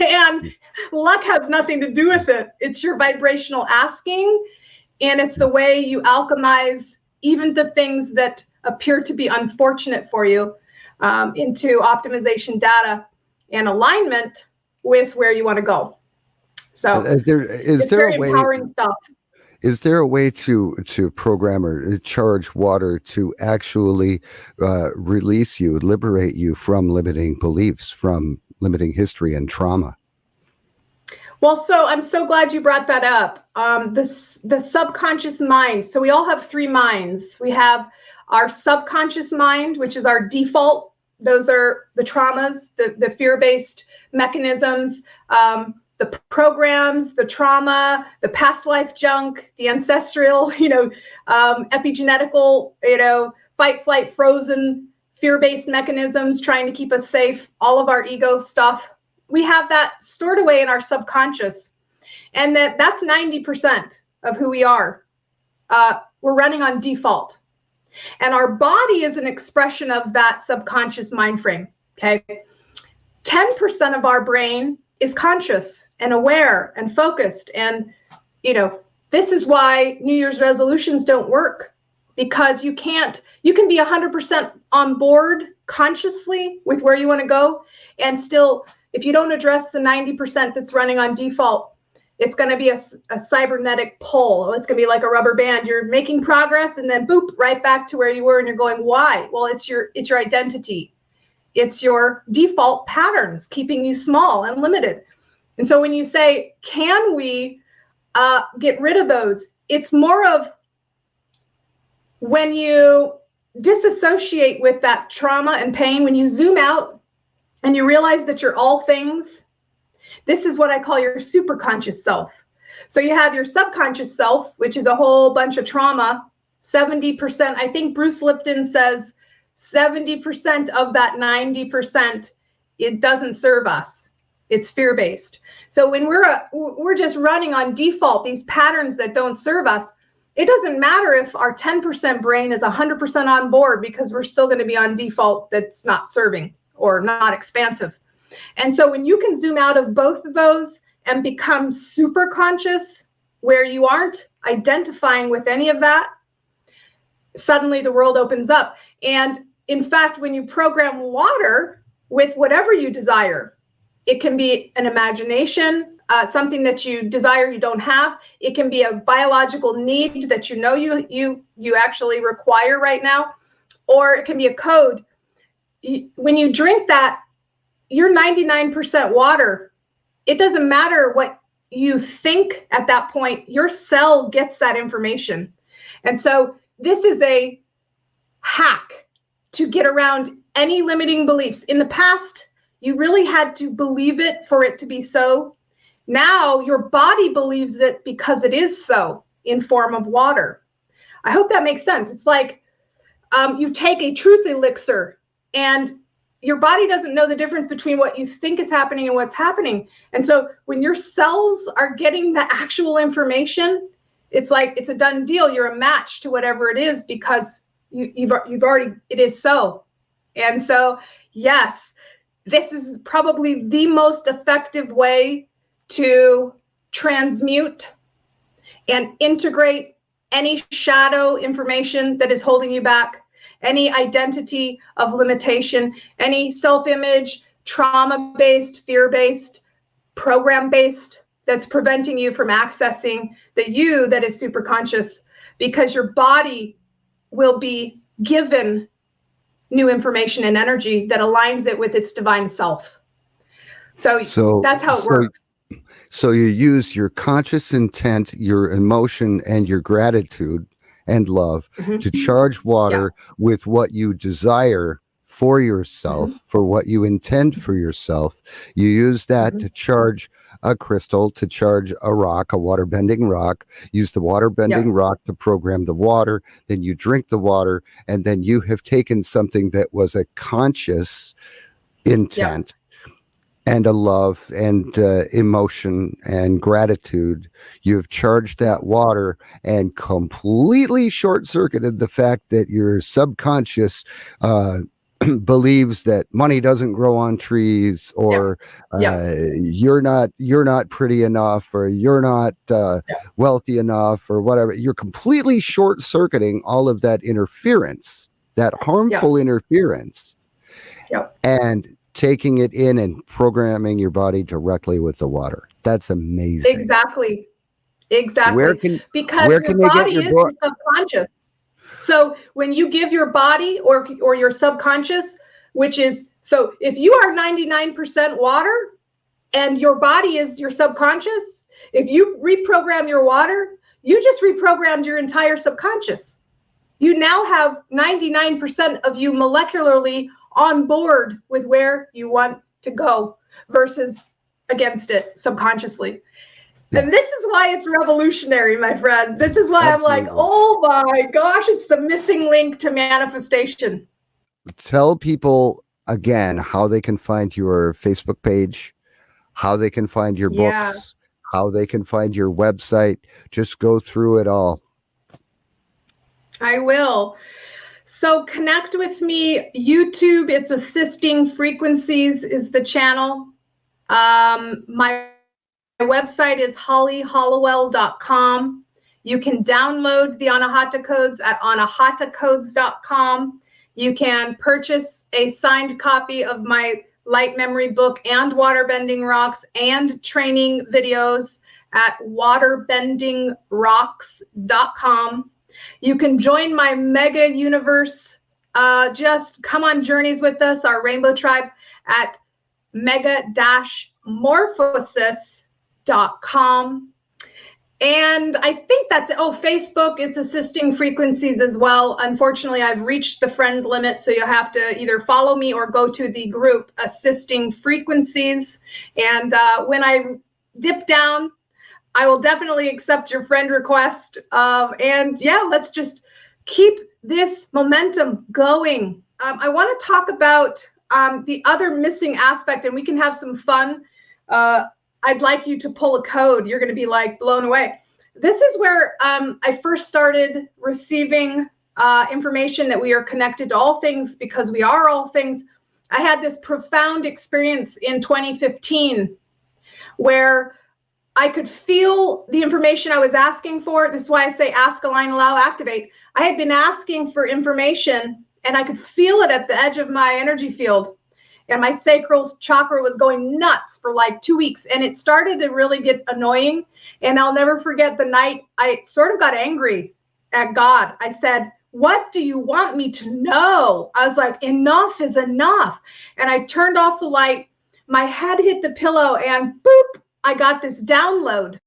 And luck has nothing to do with it. It's your vibrational asking, and it's the way you alchemize even the things that appear to be unfortunate for you into optimization data and alignment with where you want to go. So it's very empowering stuff. Is there a way to program or charge water to actually release you, liberate you from limiting beliefs, from limiting history and trauma? Well, so I'm so glad you brought that up. The subconscious mind. So we all have three minds. We have our subconscious mind, which is our default. Those are the traumas, the fear-based mechanisms, the programs, the trauma, the past life junk, the ancestral, epigenetical, fight, flight, frozen, fear-based mechanisms trying to keep us safe, all of our ego stuff. We have that stored away in our subconscious. And that's 90% of who we are. We're running on default. And our body is an expression of that subconscious mind frame, okay? 10% of our brain is conscious and aware and focused. And, this is why New Year's resolutions don't work, because you can be 100% on board consciously with where you want to go. And still, if you don't address the 90% that's running on default, it's going to be a cybernetic pull. It's going to be like a rubber band. You're making progress and then boop, right back to where you were. And you're going, why? Well, it's your identity. It's your default patterns keeping you small and limited. And so when you say, can we get rid of those? It's more of when you disassociate with that trauma and pain, when you zoom out and you realize that you're all things. This is what I call your superconscious self. So you have your subconscious self, which is a whole bunch of trauma. 70%, I think Bruce Lipton says 70% of that 90%, it doesn't serve us. It's fear-based. So when we're just running on default, these patterns that don't serve us, it doesn't matter if our 10% brain is 100% on board, because we're still going to be on default that's not serving or not expansive. And so when you can zoom out of both of those and become super conscious, where you aren't identifying with any of that, suddenly the world opens up. And in fact, when you program water with whatever you desire, it can be an imagination, something that you desire you don't have. It can be a biological need that you actually require right now, or it can be a code. When you drink that, you're 99% water. It doesn't matter what you think at that point. Your cell gets that information. And so this is a hack to get around any limiting beliefs. In the past, you really had to believe it for it to be so. Now your body believes it because it is so, in form of water. I hope that makes sense. It's like you take a truth elixir and your body doesn't know the difference between what you think is happening and what's happening. And so when your cells are getting the actual information, it's like it's a done deal. You're a match to whatever it is because you've already, it is so. And so, yes, this is probably the most effective way to transmute and integrate any shadow information that is holding you back, any identity of limitation, any self-image, trauma-based, fear-based, program-based that's preventing you from accessing the you that is super conscious, because your body will be given new information and energy that aligns it with its divine self. So that's how it works. So you use your conscious intent, your emotion, and your gratitude and love to charge water with what you desire for yourself, for what you intend for yourself. You use that to charge a crystal, to charge a rock, a water bending rock. Use the water bending rock to program the water. Then you drink the water, and then you have taken something that was a conscious intent and a love and emotion and gratitude. You've charged that water and completely short-circuited the fact that your subconscious believes that money doesn't grow on trees, or you're not pretty enough, or you're not wealthy enough, or whatever. You're completely short-circuiting all of that interference, that harmful interference, and taking it in and programming your body directly with the water. That's amazing. Exactly. Because where your can body is your subconscious. So when you give your body or your subconscious, which is, so if you are 99% water and your body is your subconscious, if you reprogram your water, you just reprogrammed your entire subconscious. You now have 99% of you molecularly on board with where you want to go versus against it subconsciously. And this is why it's revolutionary, my friend. This is why I'm like, oh my gosh, it's the missing link to manifestation. Tell people again how they can find your Facebook page, how they can find your books, how they can find your website. Just go through it all. I will. So connect with me. YouTube, it's Assisting Frequencies is the channel. My website is hollyhallowell.com. You can download the Anahata codes at anahatacodes.com. You can purchase a signed copy of my light memory book and waterbending rocks and training videos at waterbendingrocks.com. You can join my mega universe. Just come on journeys with us, our rainbow tribe, at mega-morphosis.com. And I think that's it. Oh, Facebook, it's Assisting Frequencies as well. Unfortunately, I've reached the friend limit, so you'll have to either follow me or go to the group Assisting Frequencies. And when I dip down, I will definitely accept your friend request. And yeah, let's just keep this momentum going. I want to talk about the other missing aspect, and we can have some fun. I'd like you to pull a code. You're going to be like blown away. This is where I first started receiving information that we are connected to all things because we are all things. I had this profound experience in 2015 where I could feel the information I was asking for. This is why I say ask, align, allow, activate. I had been asking for information and I could feel it at the edge of my energy field. And my sacral chakra was going nuts for like 2 weeks. And it started to really get annoying. And I'll never forget the night I sort of got angry at God. I said, what do you want me to know? I was like, enough is enough. And I turned off the light. My head hit the pillow and boop, I got this download.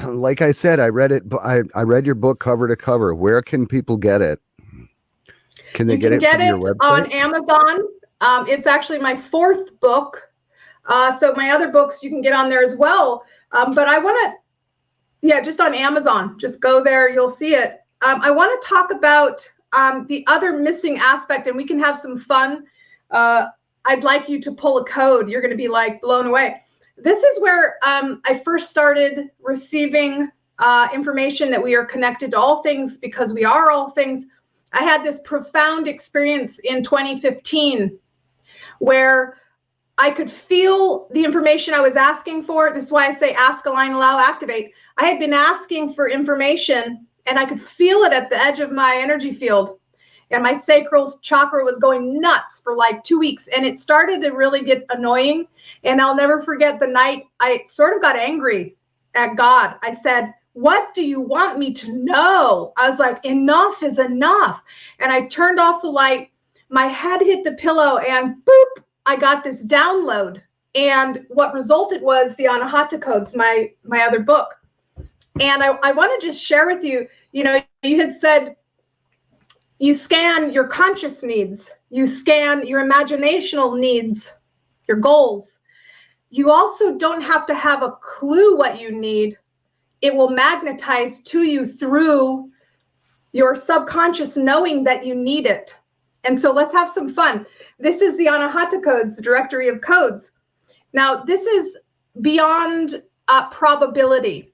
Like I said, I read it. I read your book cover to cover. Where can people get it? Can they get it from your website? On Amazon. It's actually my fourth book. So my other books you can get on there as well. But I want to, just on Amazon, just go there, you'll see it. I want to talk about the other missing aspect, and we can have some fun. I'd like you to pull a code. You're going to be like blown away. This is where I first started receiving information that we are connected to all things because we are all things. I had this profound experience in 2015 where I could feel the information I was asking for. This is why I say ask, align, allow, activate. I had been asking for information and I could feel it at the edge of my energy field. And my sacral chakra was going nuts for like 2 weeks. And it started to really get annoying. And I'll never forget the night I sort of got angry at God. I said, what do you want me to know? I was like, enough is enough. And I turned off the light. My head hit the pillow and boop, I got this download. And what resulted was the Anahata Codes, my other book. And I want to just share with you, you had said, you scan your conscious needs, you scan your imaginational needs, your goals. You also don't have to have a clue what you need. It will magnetize to you through your subconscious knowing that you need it. And so let's have some fun. This is the Anahata Codes, the directory of codes. Now, this is beyond probability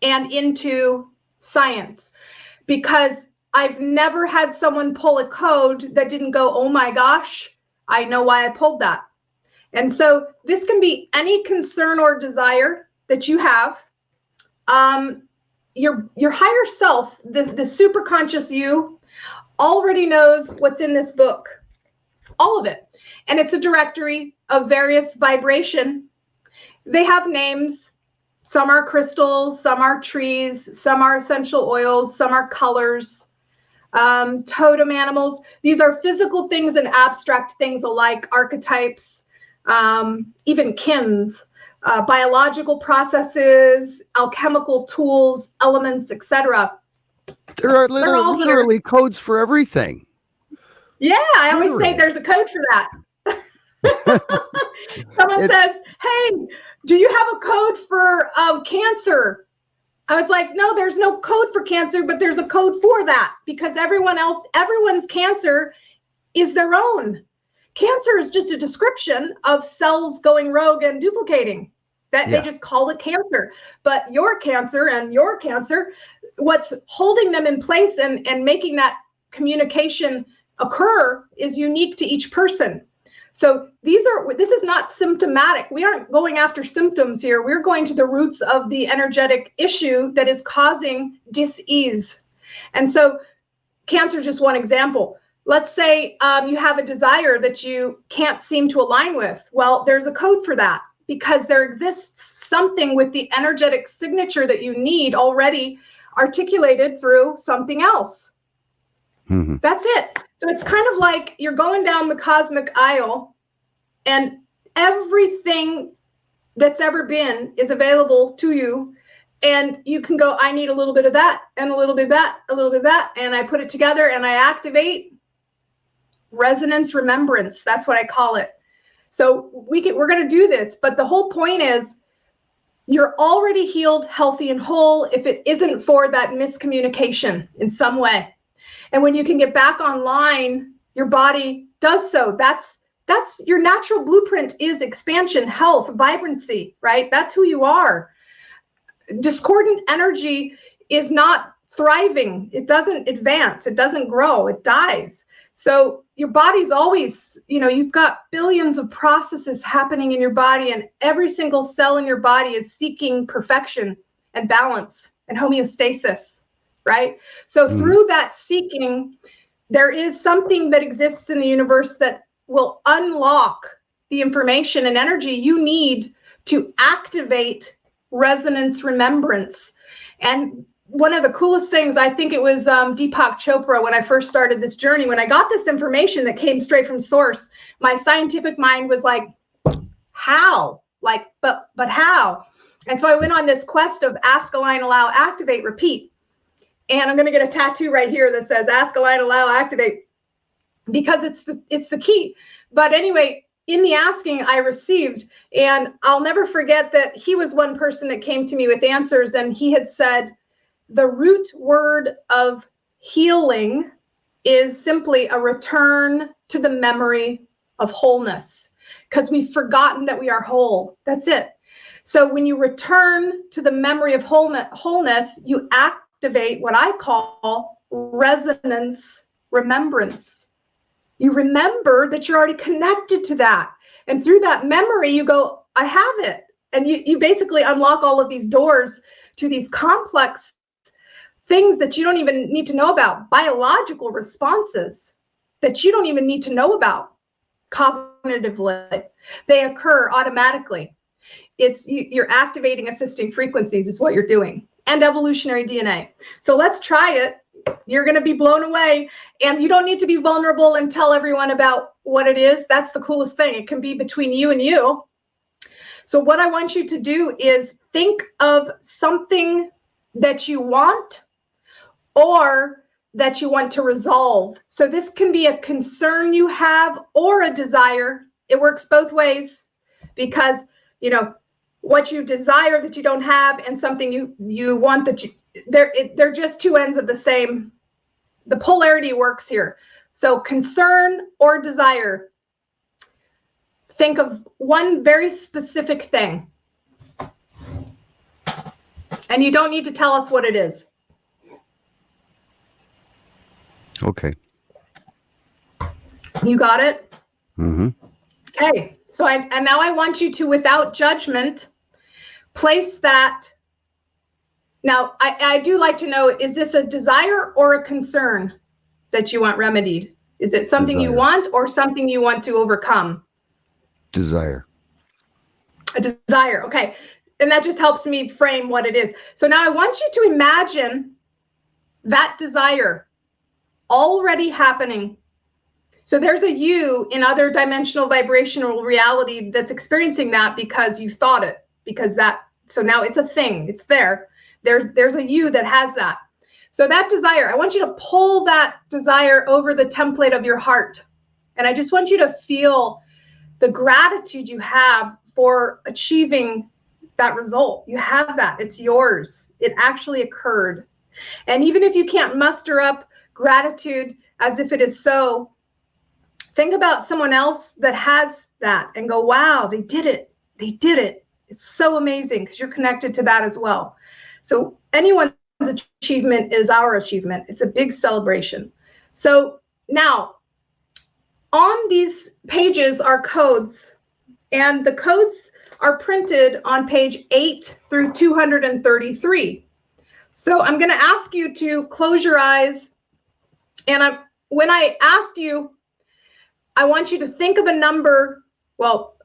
and into science, because I've never had someone pull a code that didn't go, oh my gosh, I know why I pulled that. And so this can be any concern or desire that you have. Your higher self, the superconscious you, already knows what's in this book, all of it. And it's a directory of various vibration. They have names. Some are crystals, some are trees, some are essential oils, some are colors, totem animals. These are physical things and abstract things alike, archetypes, even kins, biological processes, alchemical tools, elements, etc. There are literally codes for everything. Yeah, I always say there's a code for that. Someone says, hey, do you have a code for cancer? I was like, no, there's no code for cancer, but there's a code for that, because everyone's cancer is their own. Cancer is just a description of cells going rogue and duplicating. They just call it cancer. But your cancer and your cancer, what's holding them in place and making that communication occur is unique to each person. So this is not symptomatic. We aren't going after symptoms here. We're going to the roots of the energetic issue that is causing dis-ease. And so cancer is just one example. Let's say you have a desire that you can't seem to align with. Well, there's a code for that, because there exists something with the energetic signature that you need already articulated through something else. Mm-hmm. That's it. So it's kind of like you're going down the cosmic aisle and everything that's ever been is available to you. And you can go, I need a little bit of that and a little bit of that, a little bit of that. And I put it together and I activate resonance remembrance. That's what I call it. So we're going to do this. But the whole point is you're already healed, healthy, and whole if it isn't for that miscommunication in some way. And when you can get back online, your body does so. That's your natural blueprint is expansion, health, vibrancy, right? That's who you are. Discordant energy is not thriving. It doesn't advance. It doesn't grow. It dies. So your body's always, you've got billions of processes happening in your body, and every single cell in your body is seeking perfection and balance and homeostasis. Right? So through that seeking, there is something that exists in the universe that will unlock the information and energy you need to activate resonance remembrance. And one of the coolest things, I think it was Deepak Chopra, when I first started this journey, when I got this information that came straight from source, my scientific mind was like, how? Like, but how? And so I went on this quest of ask, align, allow, activate, repeat. And I'm going to get a tattoo right here that says ask, align, allow, activate, because it's the key. But anyway, in the asking, I received. And I'll never forget that he was one person that came to me with answers, and he had said, the root word of healing is simply a return to the memory of wholeness, because we've forgotten that we are whole. That's it. So when you return to the memory of wholeness, you activate what I call resonance remembrance. You remember that you're already connected to that. And through that memory, you go, I have it. And you basically unlock all of these doors to these complex things that you don't even need to know about, biological responses that you don't even need to know about cognitively. They occur automatically. You're activating assisting frequencies is what you're doing, and evolutionary DNA. So let's try it. You're going to be blown away, and you don't need to be vulnerable and tell everyone about what it is. That's the coolest thing. It can be between you and you. So what I want you to do is think of something that you want or that you want to resolve. So this can be a concern you have or a desire. It works both ways, because, you know, what you desire that you don't have and something you want that they're just two ends of the same. The polarity works here. So concern or desire. Think of one very specific thing. And you don't need to tell us what it is. Okay. You got it? Mm-hmm. Okay. So and now I want you to, without judgment, place that. Now, I do like to know, is this a desire or a concern that you want remedied? Is it something you want or something you want to overcome? Desire. A desire. Okay. And that just helps me frame what it is. So now I want you to imagine that desire already happening. So there's a you in other dimensional vibrational reality that's experiencing that because you thought it, so now it's a thing, it's there. There's a you that has that. So that desire, I want you to pull that desire over the template of your heart. And I just want you to feel the gratitude you have for achieving that result. You have that, it's yours. It actually occurred. And even if you can't muster up gratitude as if it is so, think about someone else that has that and go, wow, they did it. They did it. It's so amazing, because you're connected to that as well. So anyone's achievement is our achievement. It's a big celebration. So now on these pages are codes, and the codes are printed on page 8 through 233. So I'm going to ask you to close your eyes. And when I ask you, I want you to think of a number. Well,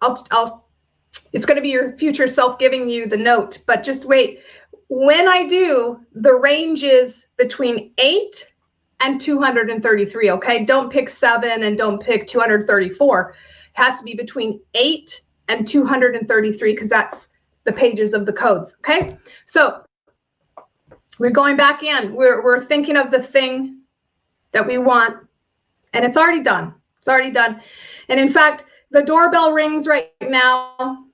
it's going to be your future self giving you the note, but just wait. When I do, the range is between 8 and 233, okay? Don't pick 7 and don't pick 234. It has to be between 8 and 233, because that's the pages of the codes, okay? So we're going back in. We're thinking of the thing that we want, and it's already done. It's already done. And in fact, the doorbell rings right now,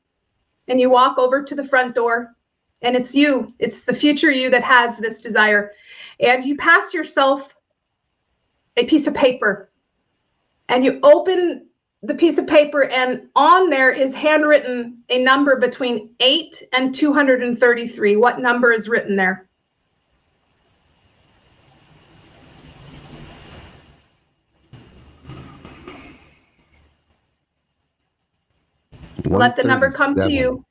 and you walk over to the front door, and it's you. It's the future you that has this desire. And you pass yourself a piece of paper, and you open the piece of paper, and on there is handwritten a number between 8 and 233. What number is written there? Let the number come to you.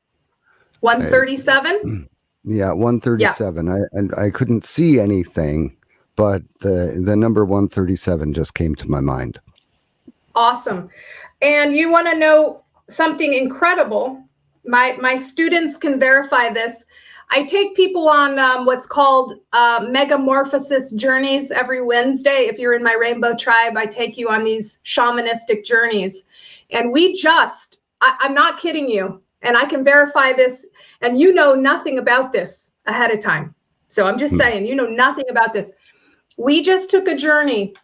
137? Yeah, 137. Yeah. I couldn't see anything, but the number 137 just came to my mind. Awesome. And you want to know something incredible? My students can verify this. I take people on what's called megamorphosis journeys every Wednesday. If you're in my Rainbow Tribe, I take you on these shamanistic journeys. And I'm not kidding you, and I can verify this, and you know nothing about this ahead of time. So I'm just saying, you know nothing about this. We just took a journey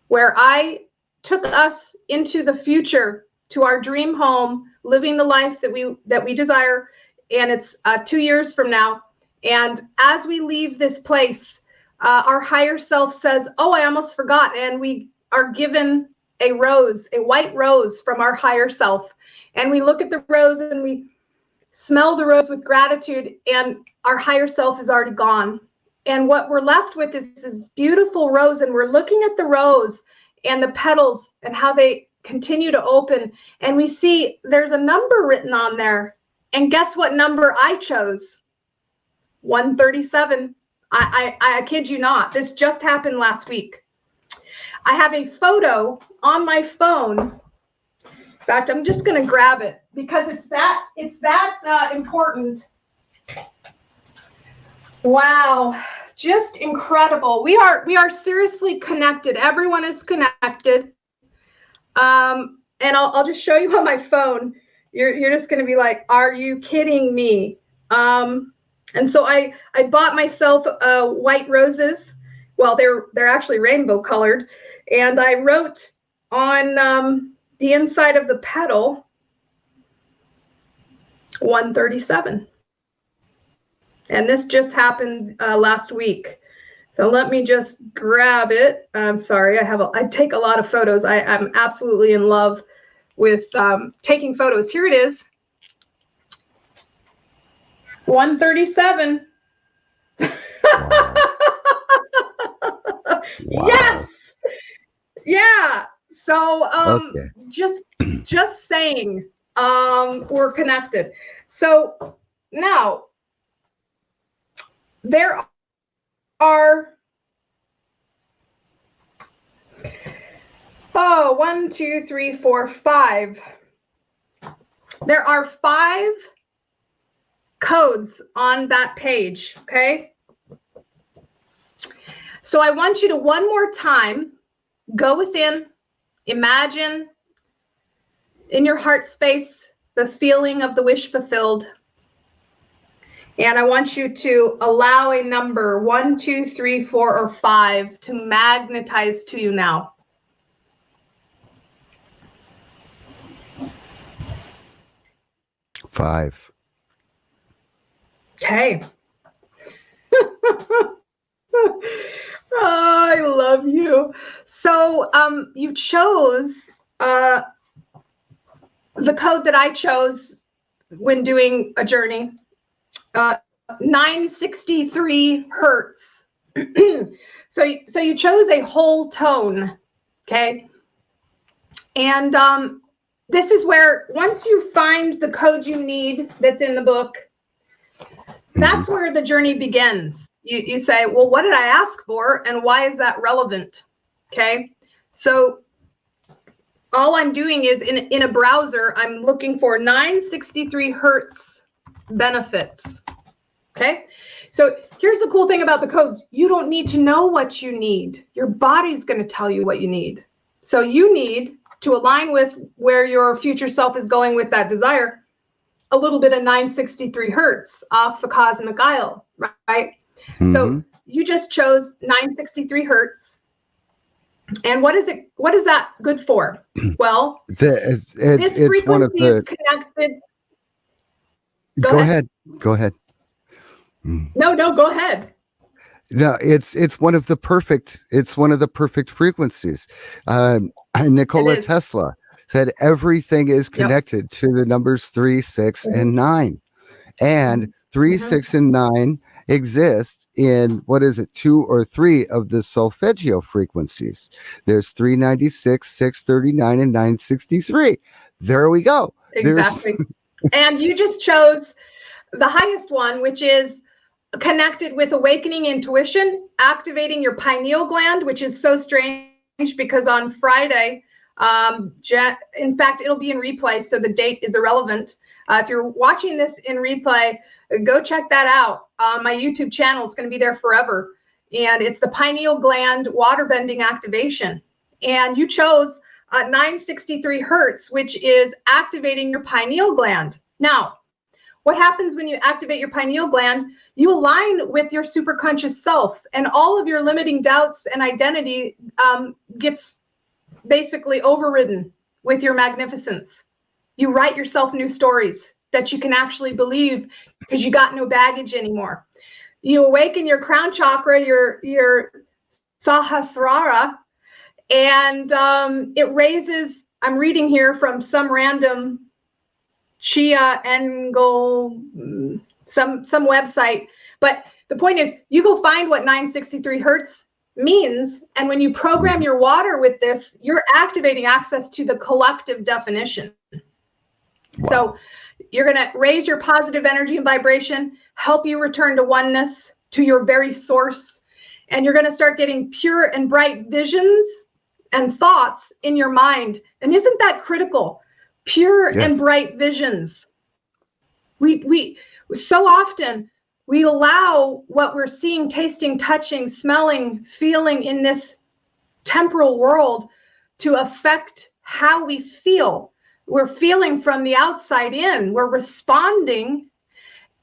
where I took us into the future to our dream home, living the life that we desire, and it's 2 years from now. And as we leave this place, our higher self says, "Oh, I almost forgot," and we are given a rose, a white rose from our higher self, and we look at the rose and we smell the rose with gratitude, and our higher self is already gone. And what we're left with is this beautiful rose, and we're looking at the rose and the petals and how they continue to open, and we see there's a number written on there. And guess what number I chose? 137. I kid you not. This just happened last week. I have a photo on my phone. In fact, I'm just going to grab it because it's that important. Wow, just incredible. We are seriously connected. Everyone is connected. And I'll just show you on my phone. You're just going to be like, "Are you kidding me?" And so I bought myself white roses. Well, they're actually rainbow colored, and I wrote on the inside of the petal 137. And this just happened last week. So let me just grab it. I'm sorry, I take a lot of photos. I'm absolutely in love with taking photos. Here it is. 137. Wow. Yes. Yeah. So Okay. just saying, we're connected. So now there are 1, 2, 3, 4, 5. There are 5 codes on that page, okay? So I want you to one more time go within, imagine in your heart space the feeling of the wish fulfilled. And I want you to allow a number 1, 2, 3, 4, or 5 to magnetize to you now. Five. Okay. Oh, I love you. So you chose the code that I chose when doing a journey, 963 hertz. So you chose a whole tone, okay? And this is where, once you find the code you need that's in the book, that's where the journey begins. You say, well, what did I ask for and why is that relevant? Okay, so all I'm doing is in a browser, I'm looking for 963 hertz benefits. Okay, so here's the cool thing about the codes. You don't need to know what you need. Your body's going to tell you what you need. So you need to align with where your future self is going with that desire, a little bit of 963 hertz off the cosmic aisle, right? So you just chose 963 hertz. And what is that good for? Well, this frequency one of the, is connected. Go ahead. Go ahead. No, go ahead. No, it's one of the perfect frequencies. Nikola Tesla said everything is connected to the numbers 3, 6, and 9. And 3, 6, and 9 exist in, 2 or 3 of the solfeggio frequencies. There's 396, 639, and 963. There we go. Exactly. And you just chose the highest one, which is connected with awakening intuition, activating your pineal gland, which is so strange because on Friday, in fact, it'll be in replay, so the date is irrelevant. If you're watching this in replay, go check that out on my YouTube channel. It's going to be there forever. And it's the pineal gland water bending activation. And you chose 963 hertz, which is activating your pineal gland. Now, what happens when you activate your pineal gland? You align with your superconscious self, and all of your limiting doubts and identity gets basically overridden with your magnificence. You write yourself new stories that you can actually believe because you got no baggage anymore. You awaken your crown chakra, your Sahasrara, and it raises, I'm reading here from some random Chia Engel, some website, but the point is you go find what 963 hertz means, and when you program your water with this, you're activating access to the collective definition. Wow. So you're going to raise your positive energy and vibration, help you return to oneness, to your very source, and you're going to start getting pure and bright visions and thoughts in your mind. And isn't that critical? Pure Yes. and bright visions. We so often we allow what we're seeing, tasting, touching, smelling, feeling in this temporal world to affect how we feel. We're feeling from the outside in. We're responding.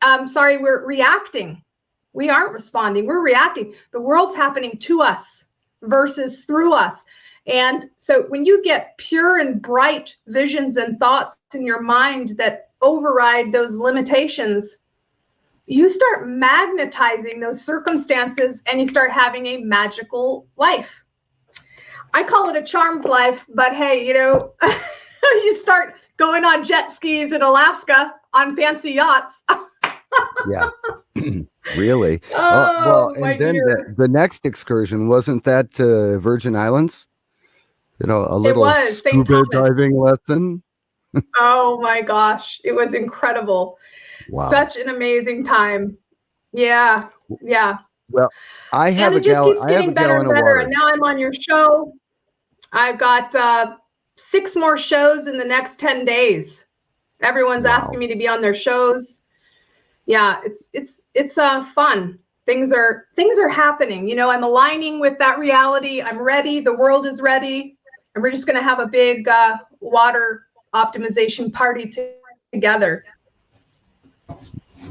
We're reacting. We aren't responding. We're reacting. The world's happening to us versus through us. And so when you get pure and bright visions and thoughts in your mind that override those limitations, you start magnetizing those circumstances and you start having a magical life. I call it a charmed life, but hey, you start going on jet skis in Alaska on fancy yachts. Yeah. Really? Oh, and then the next excursion, wasn't that to Virgin Islands? A little St. scuba Thomas. diving lesson. Oh my gosh, it was incredible. Wow. Such an amazing time. Yeah. Well, I have and a it just gallon. keeps I have a getting better gallon and of better. water. And now I'm on your show. I've got 6 more shows in the next 10 days. Everyone's asking me to be on their shows. Yeah, it's fun. Things are happening. I'm aligning with that reality. I'm ready. The world is ready, and we're just going to have a big water optimization party together.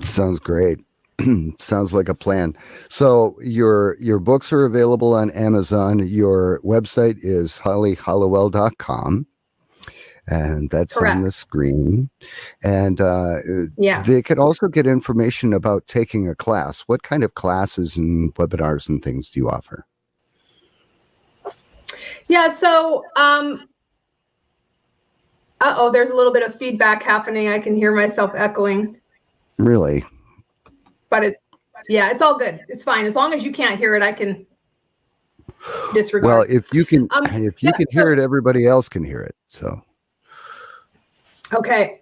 Sounds great. Sounds like a plan. So your books are available on Amazon. Your website is hollyhallowell.com. And that's Correct. on the screen. And Yeah. they could also get information about taking a class. What kind of classes and webinars and things do you offer? Yeah, so there's a little bit of feedback happening. I can hear myself echoing. Really? But it's all good. It's fine. As long as you can't hear it, I can disregard. Well, if you can hear it, everybody else can hear it. So okay.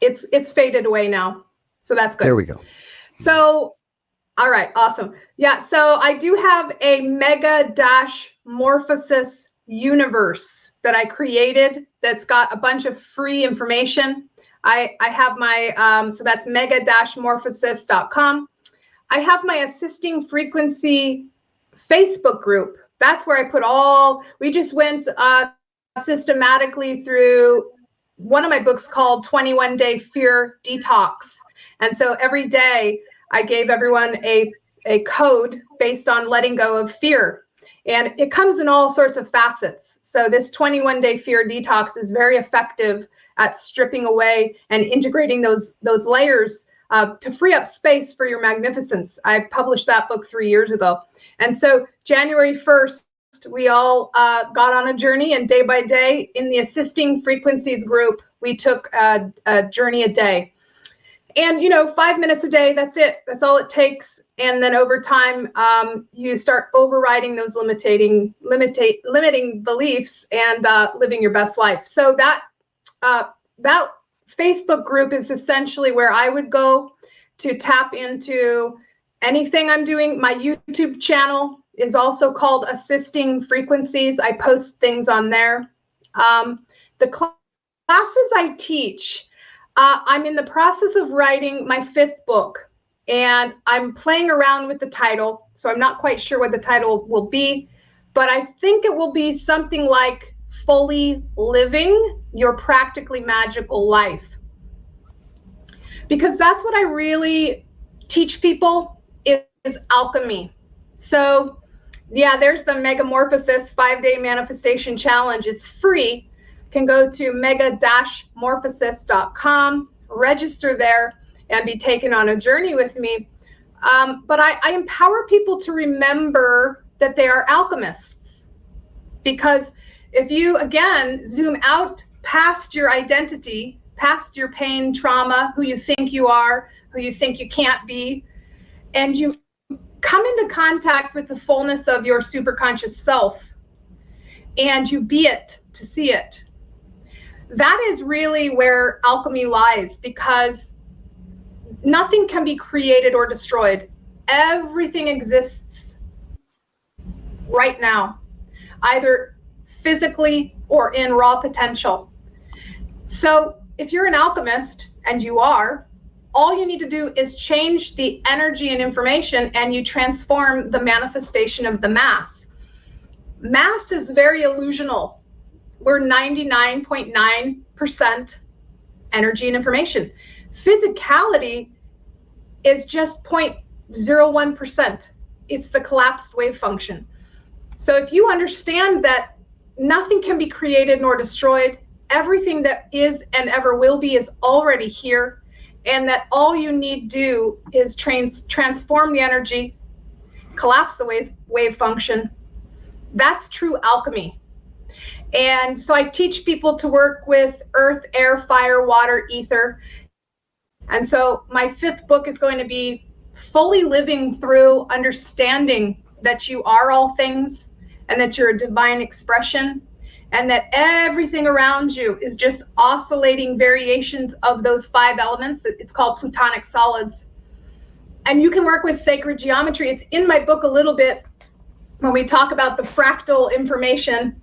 It's faded away now. So that's good. There we go. So, all right, awesome. Yeah, so I do have a mega-morphosis universe that I created that's got a bunch of free information. I have my, so that's mega-morphosis.com. I have my Assisting Frequency Facebook group. That's where I put we just went systematically through one of my books called 21 Day Fear Detox. And so every day I gave everyone a code based on letting go of fear. And it comes in all sorts of facets. So this 21 Day Fear Detox is very effective at stripping away and integrating those layers to free up space for your magnificence. I published that book 3 years ago. And so January 1st, we all got on a journey, and day by day in the Assisting Frequencies group, we took a journey a day. And 5 minutes a day, that's it. That's all it takes. And then over time, you start overriding those limiting beliefs and living your best life. So that Facebook group is essentially where I would go to tap into anything I'm doing. My YouTube channel is also called Assisting Frequencies. I post things on there. The classes I teach, I'm in the process of writing my 5th book, and I'm playing around with the title. So I'm not quite sure what the title will be, but I think it will be something like Fully Living Your Practically Magical Life. Because that's what I really teach people is alchemy. So Yeah, there's the Megamorphosis 5-day manifestation challenge. It's free. You can go to mega-morphosis.com, register there, and be taken on a journey with me. But I empower people to remember that they are alchemists. Because if you, again, zoom out past your identity, past your pain, trauma, who you think you are, who you think you can't be, and you come into contact with the fullness of your superconscious self, and you be it to see it, that is really where alchemy lies, because nothing can be created or destroyed. Everything exists right now, either physically or in raw potential. So if you're an alchemist, and you are, all you need to do is change the energy and information, and you transform the manifestation of the mass. Mass is very illusional. We're 99.9% energy and information. Physicality is just 0.01%. It's the collapsed wave function. So if you understand that nothing can be created nor destroyed, everything that is and ever will be is already here, and that all you need to do is transform the energy, collapse the wave function, that's true alchemy. And so I teach people to work with earth, air, fire, water, ether. And so my 5th book is going to be fully living through understanding that you are all things, and that you're a divine expression, and that everything around you is just oscillating variations of those 5 elements. It's called plutonic solids. And you can work with sacred geometry. It's in my book a little bit when we talk about the fractal information.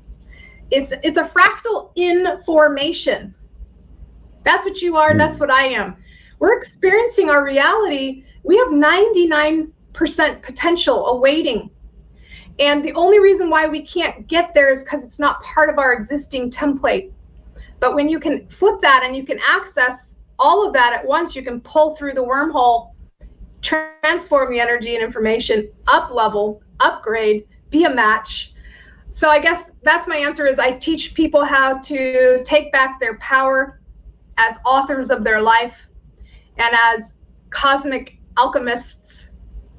It's a fractal information. That's what you are, that's what I am. We're experiencing our reality. We have 99% potential awaiting. And the only reason why we can't get there is because it's not part of our existing template. But when you can flip that and you can access all of that at once, you can pull through the wormhole, transform the energy and information, up level, upgrade, be a match. So I guess that's my answer, is I teach people how to take back their power as authors of their life and as cosmic alchemists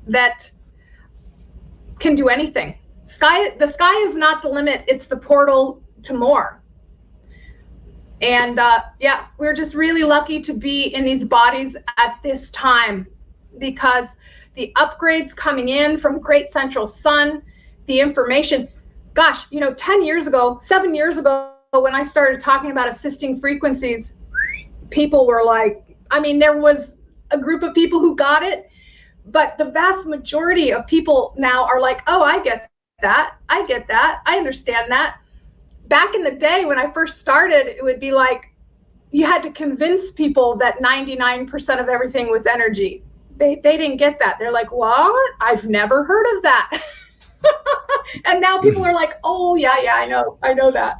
that can do anything. The sky is not the limit, it's the portal to more. And yeah, we're just really lucky to be in these bodies at this time, because the upgrades coming in from Great Central Sun, the information, gosh, 10 years ago, 7 years ago, when I started talking about assisting frequencies, people were like, there was a group of people who got it, but the vast majority of people now are like, oh, I get that, I understand that. Back in the day when I first started, it would be like you had to convince people that 99% of everything was energy. They didn't get that. They're like, what? I've never heard of that. And now people are like, oh, yeah, I know that.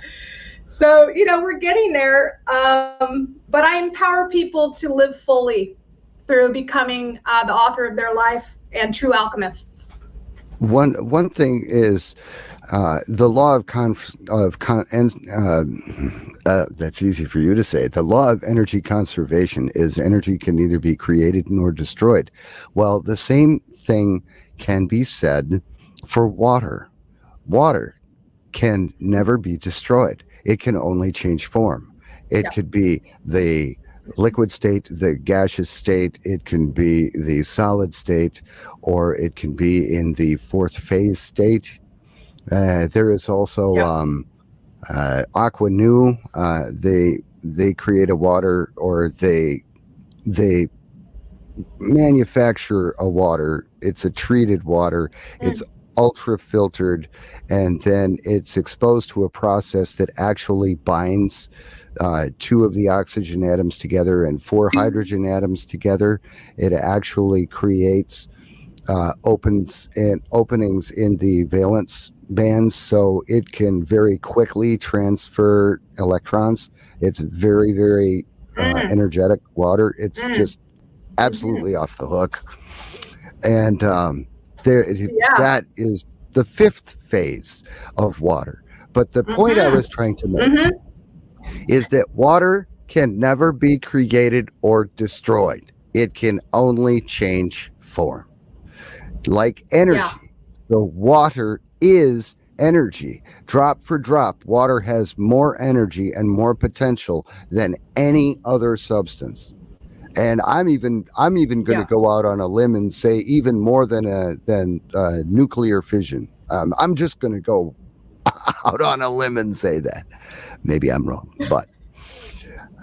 So, we're getting there. But I empower people to live fully through becoming the author of their life and true alchemists. One thing is the law of that's easy for you to say. The law of energy conservation is energy can neither be created nor destroyed. Well, the same thing can be said for water. Water can never be destroyed. It can only change form. It could be the liquid state, the gaseous state, it can be the solid state, or it can be in the 4th phase state. There is also Aqua Nu. They create a water, or they manufacture a water. It's a treated water. It's ultra filtered, and then it's exposed to a process that actually binds 2 of the oxygen atoms together and 4 hydrogen atoms together. It actually creates openings in the valence bands, so it can very quickly transfer electrons. It's very, very energetic water. It's just absolutely off the hook. And that is the fifth phase of water. But the point I was trying to make is that water can never be created or destroyed. It can only change form. Like energy. Yeah. The water is energy. Drop for drop, water has more energy and more potential than any other substance. And I'm even going to go out on a limb and say even more than nuclear fission. I'm just going to go out on a limb and say that. Maybe I'm wrong, but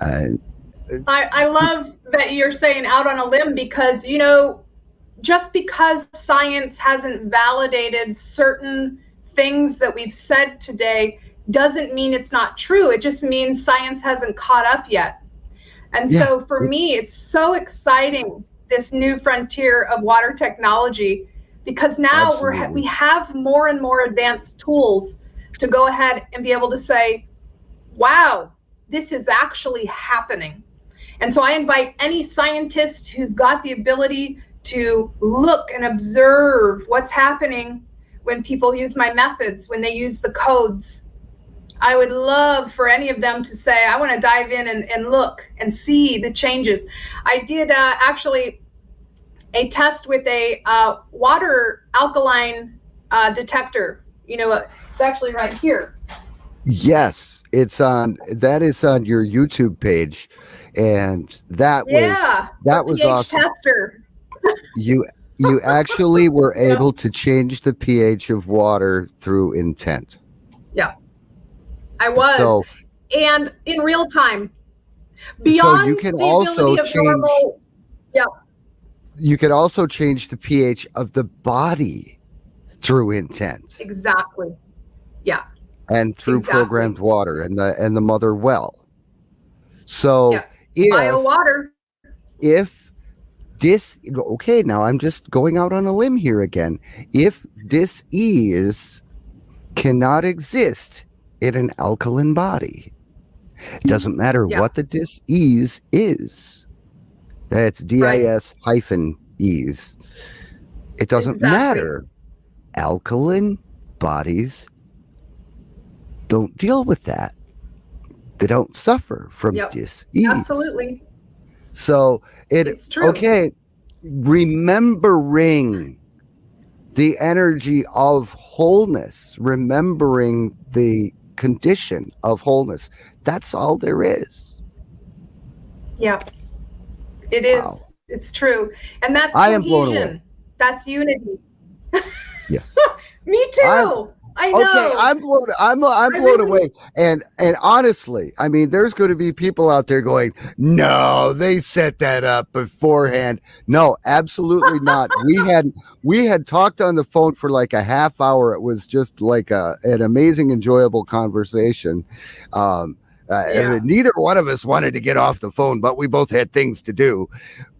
I love that you're saying out on a limb, because just because science hasn't validated certain things that we've said today doesn't mean it's not true. It just means science hasn't caught up yet. And so for me, it's so exciting, this new frontier of water technology, because now we have more and more advanced tools to go ahead and be able to say, wow, this is actually happening. And so I invite any scientist who's got the ability to look and observe what's happening when people use my methods, when they use the codes. I would love for any of them to say, I want to dive in and look and see the changes. I did actually a test with a water alkaline detector. It's actually right here. Yes, that is on your YouTube page, and that was awesome. Tester. You actually were able to change the pH of water through intent. Yeah, I was, and in real time. Beyond so you can the also ability of normal, you could also change the pH of the body through intent. Exactly. Yeah. And through programmed water and the mother well. So bio water. If now I'm just going out on a limb here again. If dis-ease cannot exist in an alkaline body, it doesn't matter what the dis-ease is. That's dis hyphen ease. It doesn't matter. Alkaline bodies don't deal with that. They don't suffer from dis-ease. Absolutely. So it's true. Okay, remembering the energy of wholeness, remembering the condition of wholeness. That's all there is. Yeah, it is. Wow. It's true. And that's cohesion. I am blown away. That's unity. Yes. Me too. I know. Okay, I'm blown away. And honestly, I mean, there's going to be people out there going, no, they set that up beforehand. No, absolutely not. We had talked on the phone for like a half hour. It was just like an amazing, enjoyable conversation. Neither one of us wanted to get off the phone, but we both had things to do.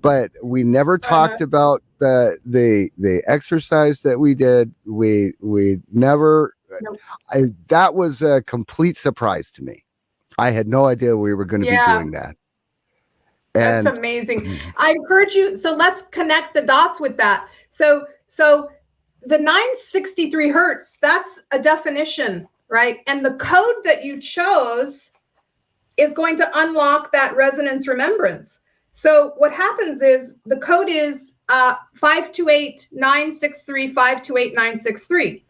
But we never talked about the exercise that we did. We never. Nope. That was a complete surprise to me. I had no idea we were going to be doing that. And that's amazing. I encourage you. So let's connect the dots with that. So the 963 hertz. That's a definition, right? And the code that you chose is going to unlock that resonance remembrance. So what happens is the code is 528-963, 528-963.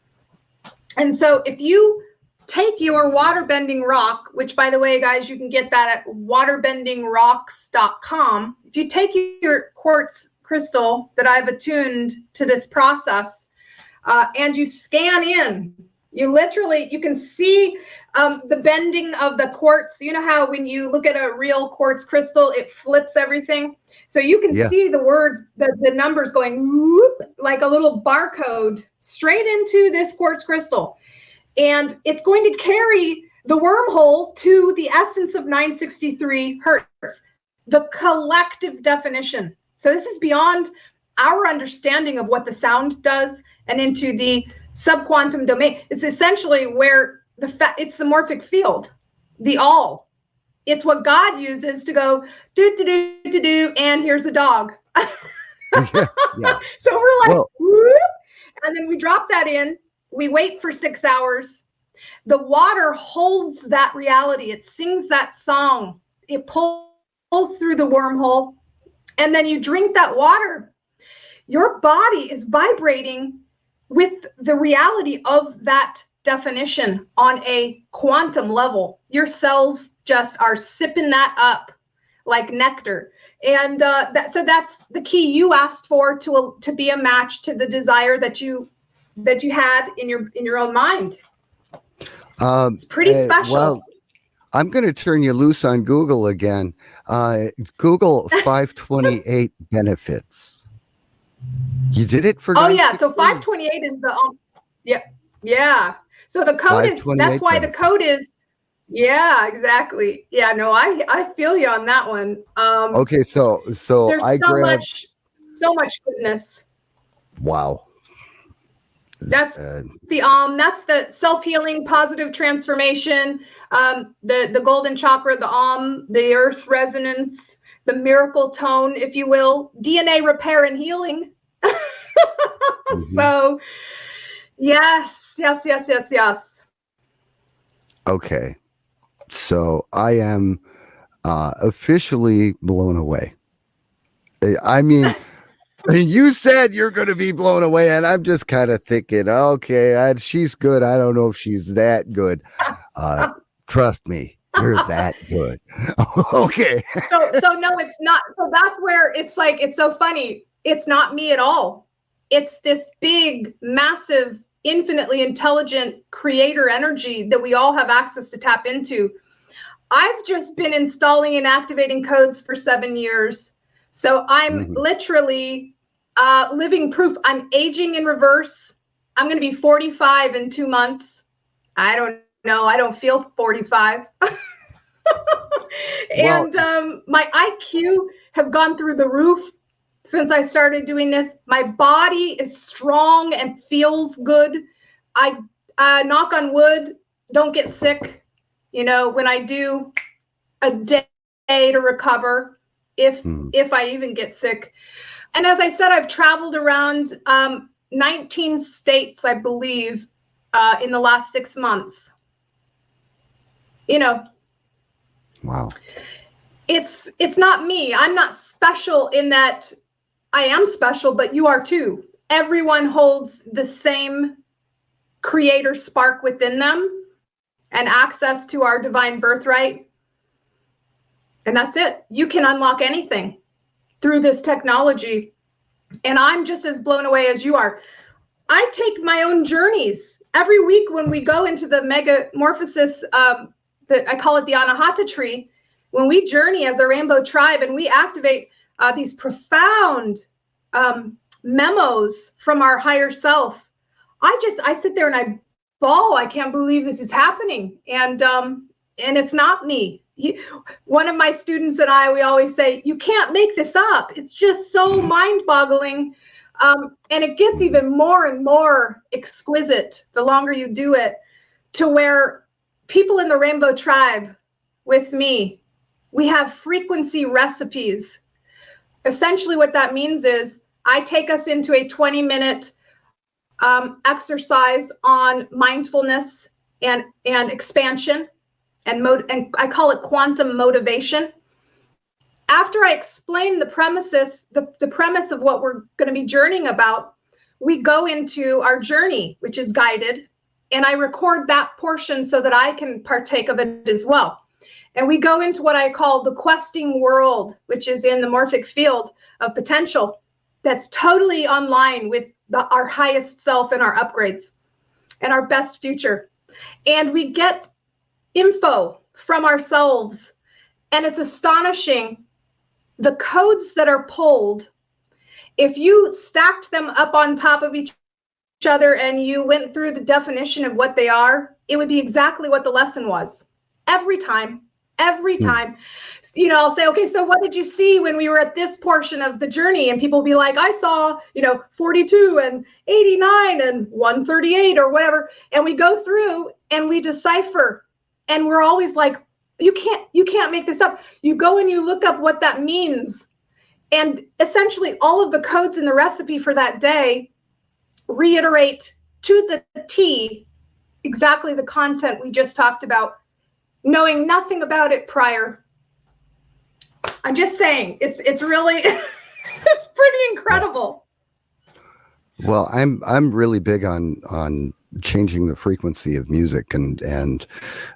And so if you take your water bending rock, which by the way, guys, you can get that at waterbendingrocks.com. If you take your quartz crystal that I've attuned to this process and you scan in, you can see the bending of the quartz. You know how when you look at a real quartz crystal, it flips everything. So you can see the words, the numbers going whoop, like a little barcode straight into this quartz crystal. And it's going to carry the wormhole to the essence of 963 hertz, the collective definition. So this is beyond our understanding of what the sound does and into the subquantum domain. It's essentially where it's the morphic field, the all. It's what God uses to go do do do do do, and here's a dog. So we're like, whoop, and then we drop that in, we wait for 6 hours. The water holds that reality. It sings that song. It pulls through the wormhole. And then you drink that water. Your body is vibrating with the reality of that definition on a quantum level. Your cells just are sipping that up like nectar. And so that's the key you asked for to be a match to the desire that you had in your own mind. It's pretty special. Well, I'm going to turn you loose on Google again. Google 528 benefits. You did it for 916? So 528 is the yeah. So the code is, that's why the code is, yeah, exactly. Yeah, no, I feel you on that one. Okay, so there's so much goodness. Wow. That's the self-healing positive transformation, the golden chakra, the earth resonance, the miracle tone, if you will, DNA repair and healing. Mm-hmm. So yes. Okay. So I am officially blown away. I mean, you said you're going to be blown away, and I'm just kind of thinking, okay, she's good. I don't know if she's that good. Trust me, you're that good. Okay. So no, it's not. So that's where it's like, it's so funny. It's not me at all. It's this big, massive, infinitely intelligent creator energy that we all have access to tap into. I've just been installing and activating codes for 7 years. So I'm literally living proof. I'm aging in reverse. I'm going to be 45 in 2 months. I don't know. I don't feel 45. And my IQ has gone through the roof since I started doing this. My body is strong and feels good. I knock on wood, don't get sick. You know, when I do a day to recover, if I even get sick. And as I said, I've traveled around 19 states, I believe, in the last 6 months. You know. Wow. It's not me. I'm not special in that. I am special, but you are too. Everyone holds the same creator spark within them and access to our divine birthright. And that's it. You can unlock anything through this technology. And I'm just as blown away as you are. I take my own journeys every week when we go into the megamorphosis, I call it the Anahata tree, when we journey as a rainbow tribe and we activate these profound memos from our higher self. I sit there and I bawl. I can't believe this is happening. And it's not me. One of my students and we always say, you can't make this up. It's just so mind-boggling. And it gets even more and more exquisite the longer you do it, to where people in the Rainbow Tribe with me, we have frequency recipes. Essentially what that means is I take us into a 20-minute exercise on mindfulness and expansion and I call it quantum motivation. After I explain the premises, the premise of what we're going to be journeying about, we go into our journey, which is guided, and I record that portion so that I can partake of it as well. And we go into what I call the questing world, which is in the morphic field of potential that's totally online with our highest self and our upgrades and our best future. And we get info from ourselves, and it's astonishing the codes that are pulled. If you stacked them up on top of each other and you went through the definition of what they are, it would be exactly what the lesson was. Every time. You know, I'll say, okay, so what did you see when we were at this portion of the journey? And people will be like, I saw, 42 and 89 and 138 or whatever. And we go through and we decipher. And we're always like, you can't make this up. You go and you look up what that means. And essentially all of the codes in the recipe for that day reiterate to the T exactly the content we just talked about, knowing nothing about it prior. I'm just saying, it's really, it's pretty incredible. Well, I'm really big on changing the frequency of music and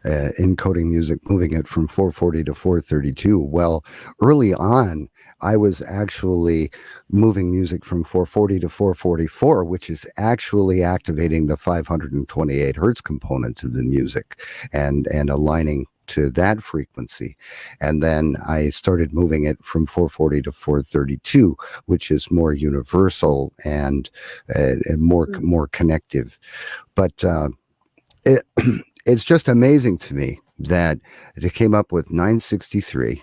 encoding music, moving it from 440 to 432. Well, early on, I was actually moving music from 440 to 444, which is actually activating the 528 hertz component of the music and aligning to that frequency. And then I started moving it from 440 to 432, which is more universal and more connective. But it's just amazing to me that it came up with 963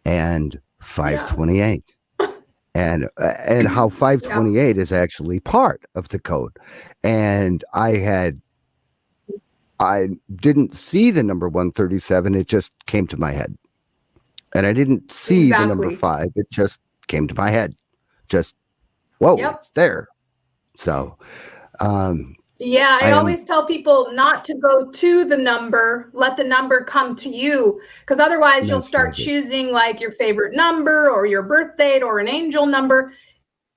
and 528. Yeah. And how 528 is actually part of the code. And I didn't see the number 137. It just came to my head. And I didn't see the number 5. It just came to my head. Just, whoa, it's there. So, yeah, I always tell people not to go to the number, let the number come to you, because otherwise you'll start choosing like your favorite number or your birth date or an angel number.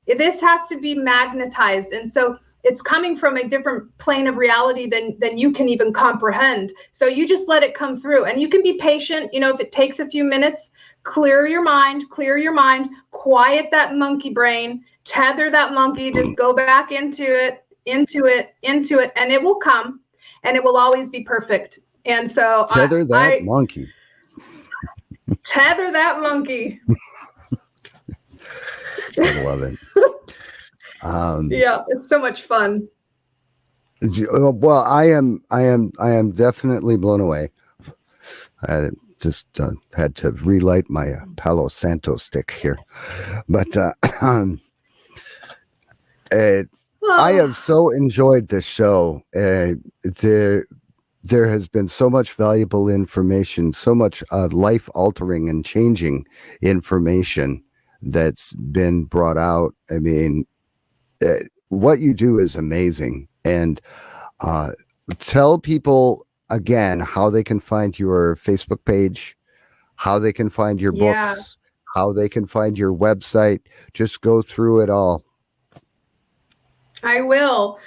This has to be magnetized. And so it's coming from a different plane of reality than you can even comprehend. So you just let it come through, and you can be patient. You know, if it takes a few minutes, clear your mind, quiet that monkey brain, tether that monkey, just go back into it, and it will come, and it will always be perfect. And so tether that monkey. Tether that monkey. I love it. Yeah, it's so much fun. Well, I am definitely blown away. I just had to relight my Palo Santo stick here, but I have so enjoyed this show. There has been so much valuable information, so much life-altering and changing information that's been brought out. I mean, what you do is amazing. And tell people again how they can find your Facebook page, how they can find your books, how they can find your website. Just go through it all. I will.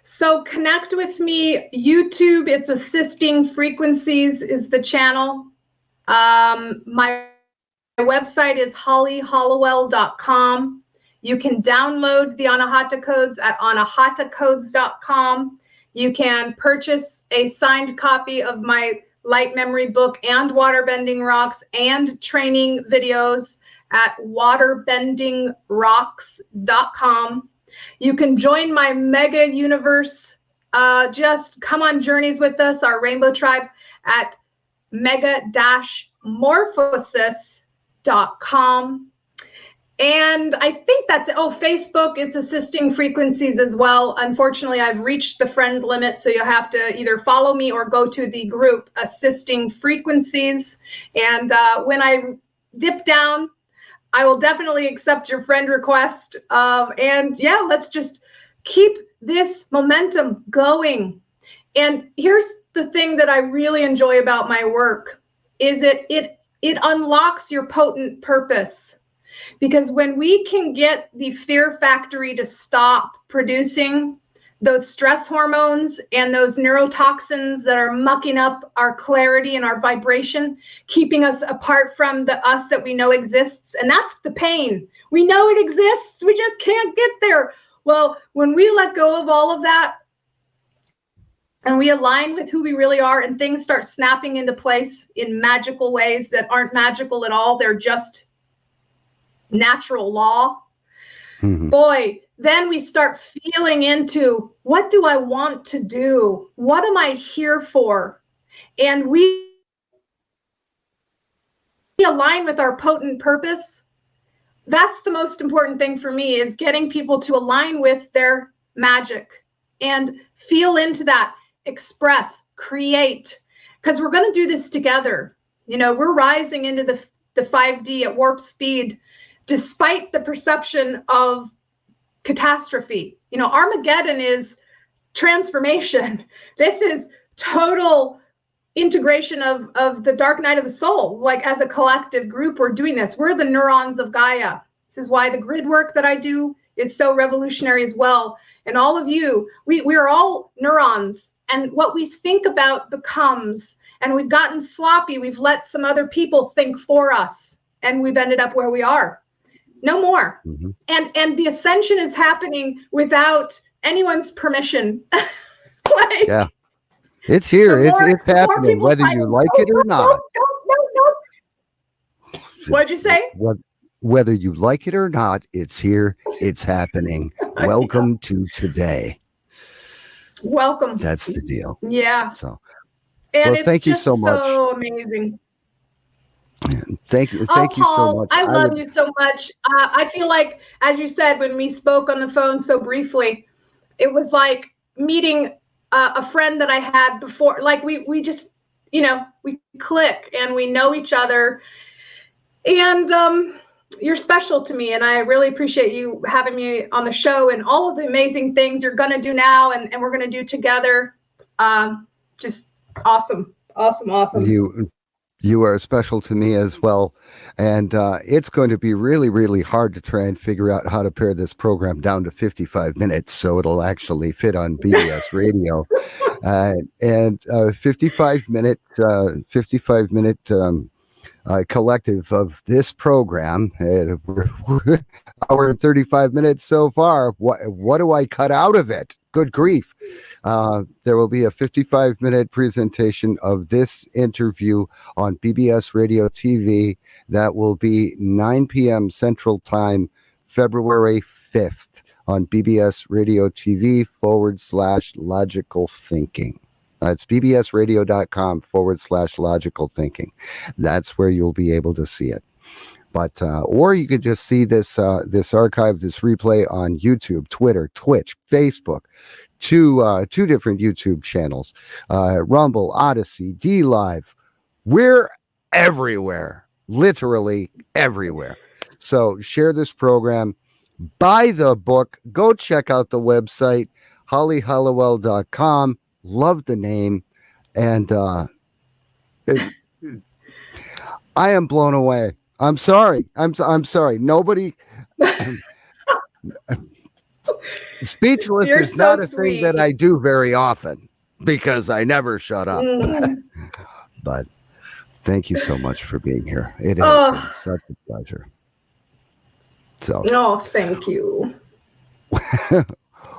So connect with me. YouTube, it's Assisting Frequencies is the channel. My website is hollyhallowell.com. You can download the Anahata codes at anahatacodes.com. You can purchase a signed copy of my light memory book and waterbending rocks and training videos at waterbendingrocks.com. You can join my mega universe. Just come on journeys with us, our Rainbow Tribe, at mega-morphosis.com. And I think that's it. Oh, Facebook, it's Assisting Frequencies as well. Unfortunately, I've reached the friend limit, so you'll have to either follow me or go to the group Assisting Frequencies. And when I dip down, I will definitely accept your friend request. And yeah, let's just keep this momentum going. And here's the thing that I really enjoy about my work is it unlocks your potent purpose. Because when we can get the fear factory to stop producing those stress hormones and those neurotoxins that are mucking up our clarity and our vibration, keeping us apart from the us that we know exists. And that's the pain. We know it exists. We just can't get there. Well, when we let go of all of that and we align with who we really are and things start snapping into place in magical ways that aren't magical at all, they're just natural law. Boy, then we start feeling into, what do I want to do? What am I here for? And we align with our potent purpose. That's the most important thing for me, is getting people to align with their magic and feel into that, express, create, because we're going to do this together. You know, we're rising into the 5D at warp speed, despite the perception of catastrophe. You know, Armageddon is transformation. This is total integration of the dark night of the soul. Like, as a collective group, we're doing this. We're the neurons of Gaia. This is why the grid work that I do is so revolutionary as well. And all of you, we are all neurons, and what we think about becomes. And we've gotten sloppy. We've let some other people think for us, and we've ended up where we are. No more. Mm-hmm. And the ascension is happening without anyone's permission. Like, yeah, it's here. It's happening, whether you like it or not. No. What'd you say? Whether you like it or not, it's here. It's happening. Welcome to today. Welcome. That's the deal. Yeah. So, and well, it's thank you just so much. So amazing. Thank you Paul, so much. I love you so much. I feel like, as you said, when we spoke on the phone so briefly, it was like meeting a friend that I had before. Like, we just, we click and we know each other. And you're special to me, and I really appreciate you having me on the show and all of the amazing things you're going to do now and we're going to do together. Just awesome. You are special to me as well. And it's going to be really, really hard to try and figure out how to pare this program down to 55 minutes so it'll actually fit on BBS radio. And 55 minute collective of this program. Hour and 35 minutes so far. What do I cut out of it? Good grief. There will be a 55-minute presentation of this interview on BBS Radio TV. That will be 9 p.m. Central Time, February 5th on BBS Radio TV /logical thinking. It's bbsradio.com/logical thinking. That's where you'll be able to see it. But or you could just see this archive, this replay on YouTube, Twitter, Twitch, Facebook, two different YouTube channels, Rumble, Odyssey, DLive. We're everywhere, literally everywhere. So share this program, buy the book, go check out the website, hollyhallowell.com. Love the name, and I am blown away. I'm sorry. I'm sorry. Nobody. Speechless You're is not a sweet. thing that I do very often because I never shut up. But thank you so much for being here. It has been such a pleasure. So. No, thank you.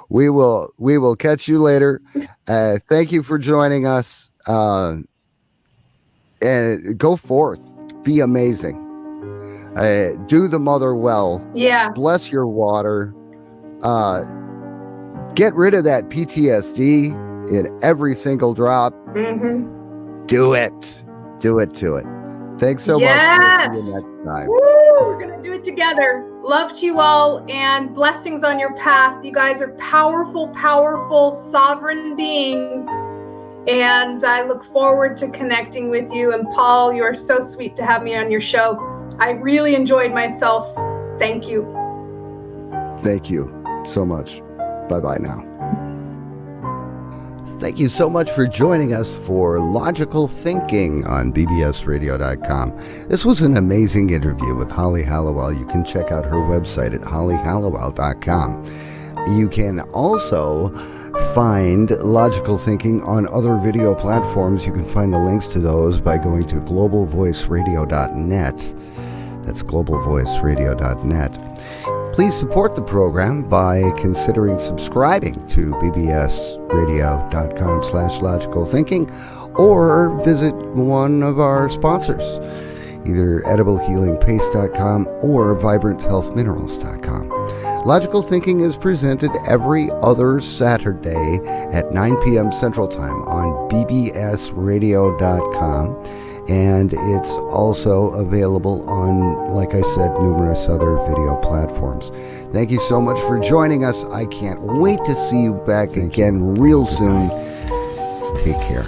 We will catch you later. Thank you for joining us. And go forth. Be amazing. Do the mother well. Yeah. Bless your water. Get rid of that PTSD in every single drop. Mm-hmm. Do it. Do it to it. Thanks so much. See you next time. Woo, we're going to do it together. Love to you all and blessings on your path. You guys are powerful, powerful, sovereign beings. And I look forward to connecting with you. And Paul, you are so sweet to have me on your show. I really enjoyed myself. Thank you. Thank you so much. Bye-bye now. Thank you so much for joining us for Logical Thinking on bbsradio.com. This was an amazing interview with Holly Hallowell. You can check out her website at hollyhallowell.com. You can also find Logical Thinking on other video platforms. You can find the links to those by going to globalvoiceradio.net. That's globalvoiceradio.net. Please support the program by considering subscribing to bbsradio.com/logical thinking or visit one of our sponsors, either ediblehealingpaste.com or vibranthealthminerals.com. Logical Thinking is presented every other Saturday at 9 p.m. Central Time on bbsradio.com. And it's also available on, like I said, numerous other video platforms. Thank you so much for joining us. I can't wait to see you back again real soon. Take care.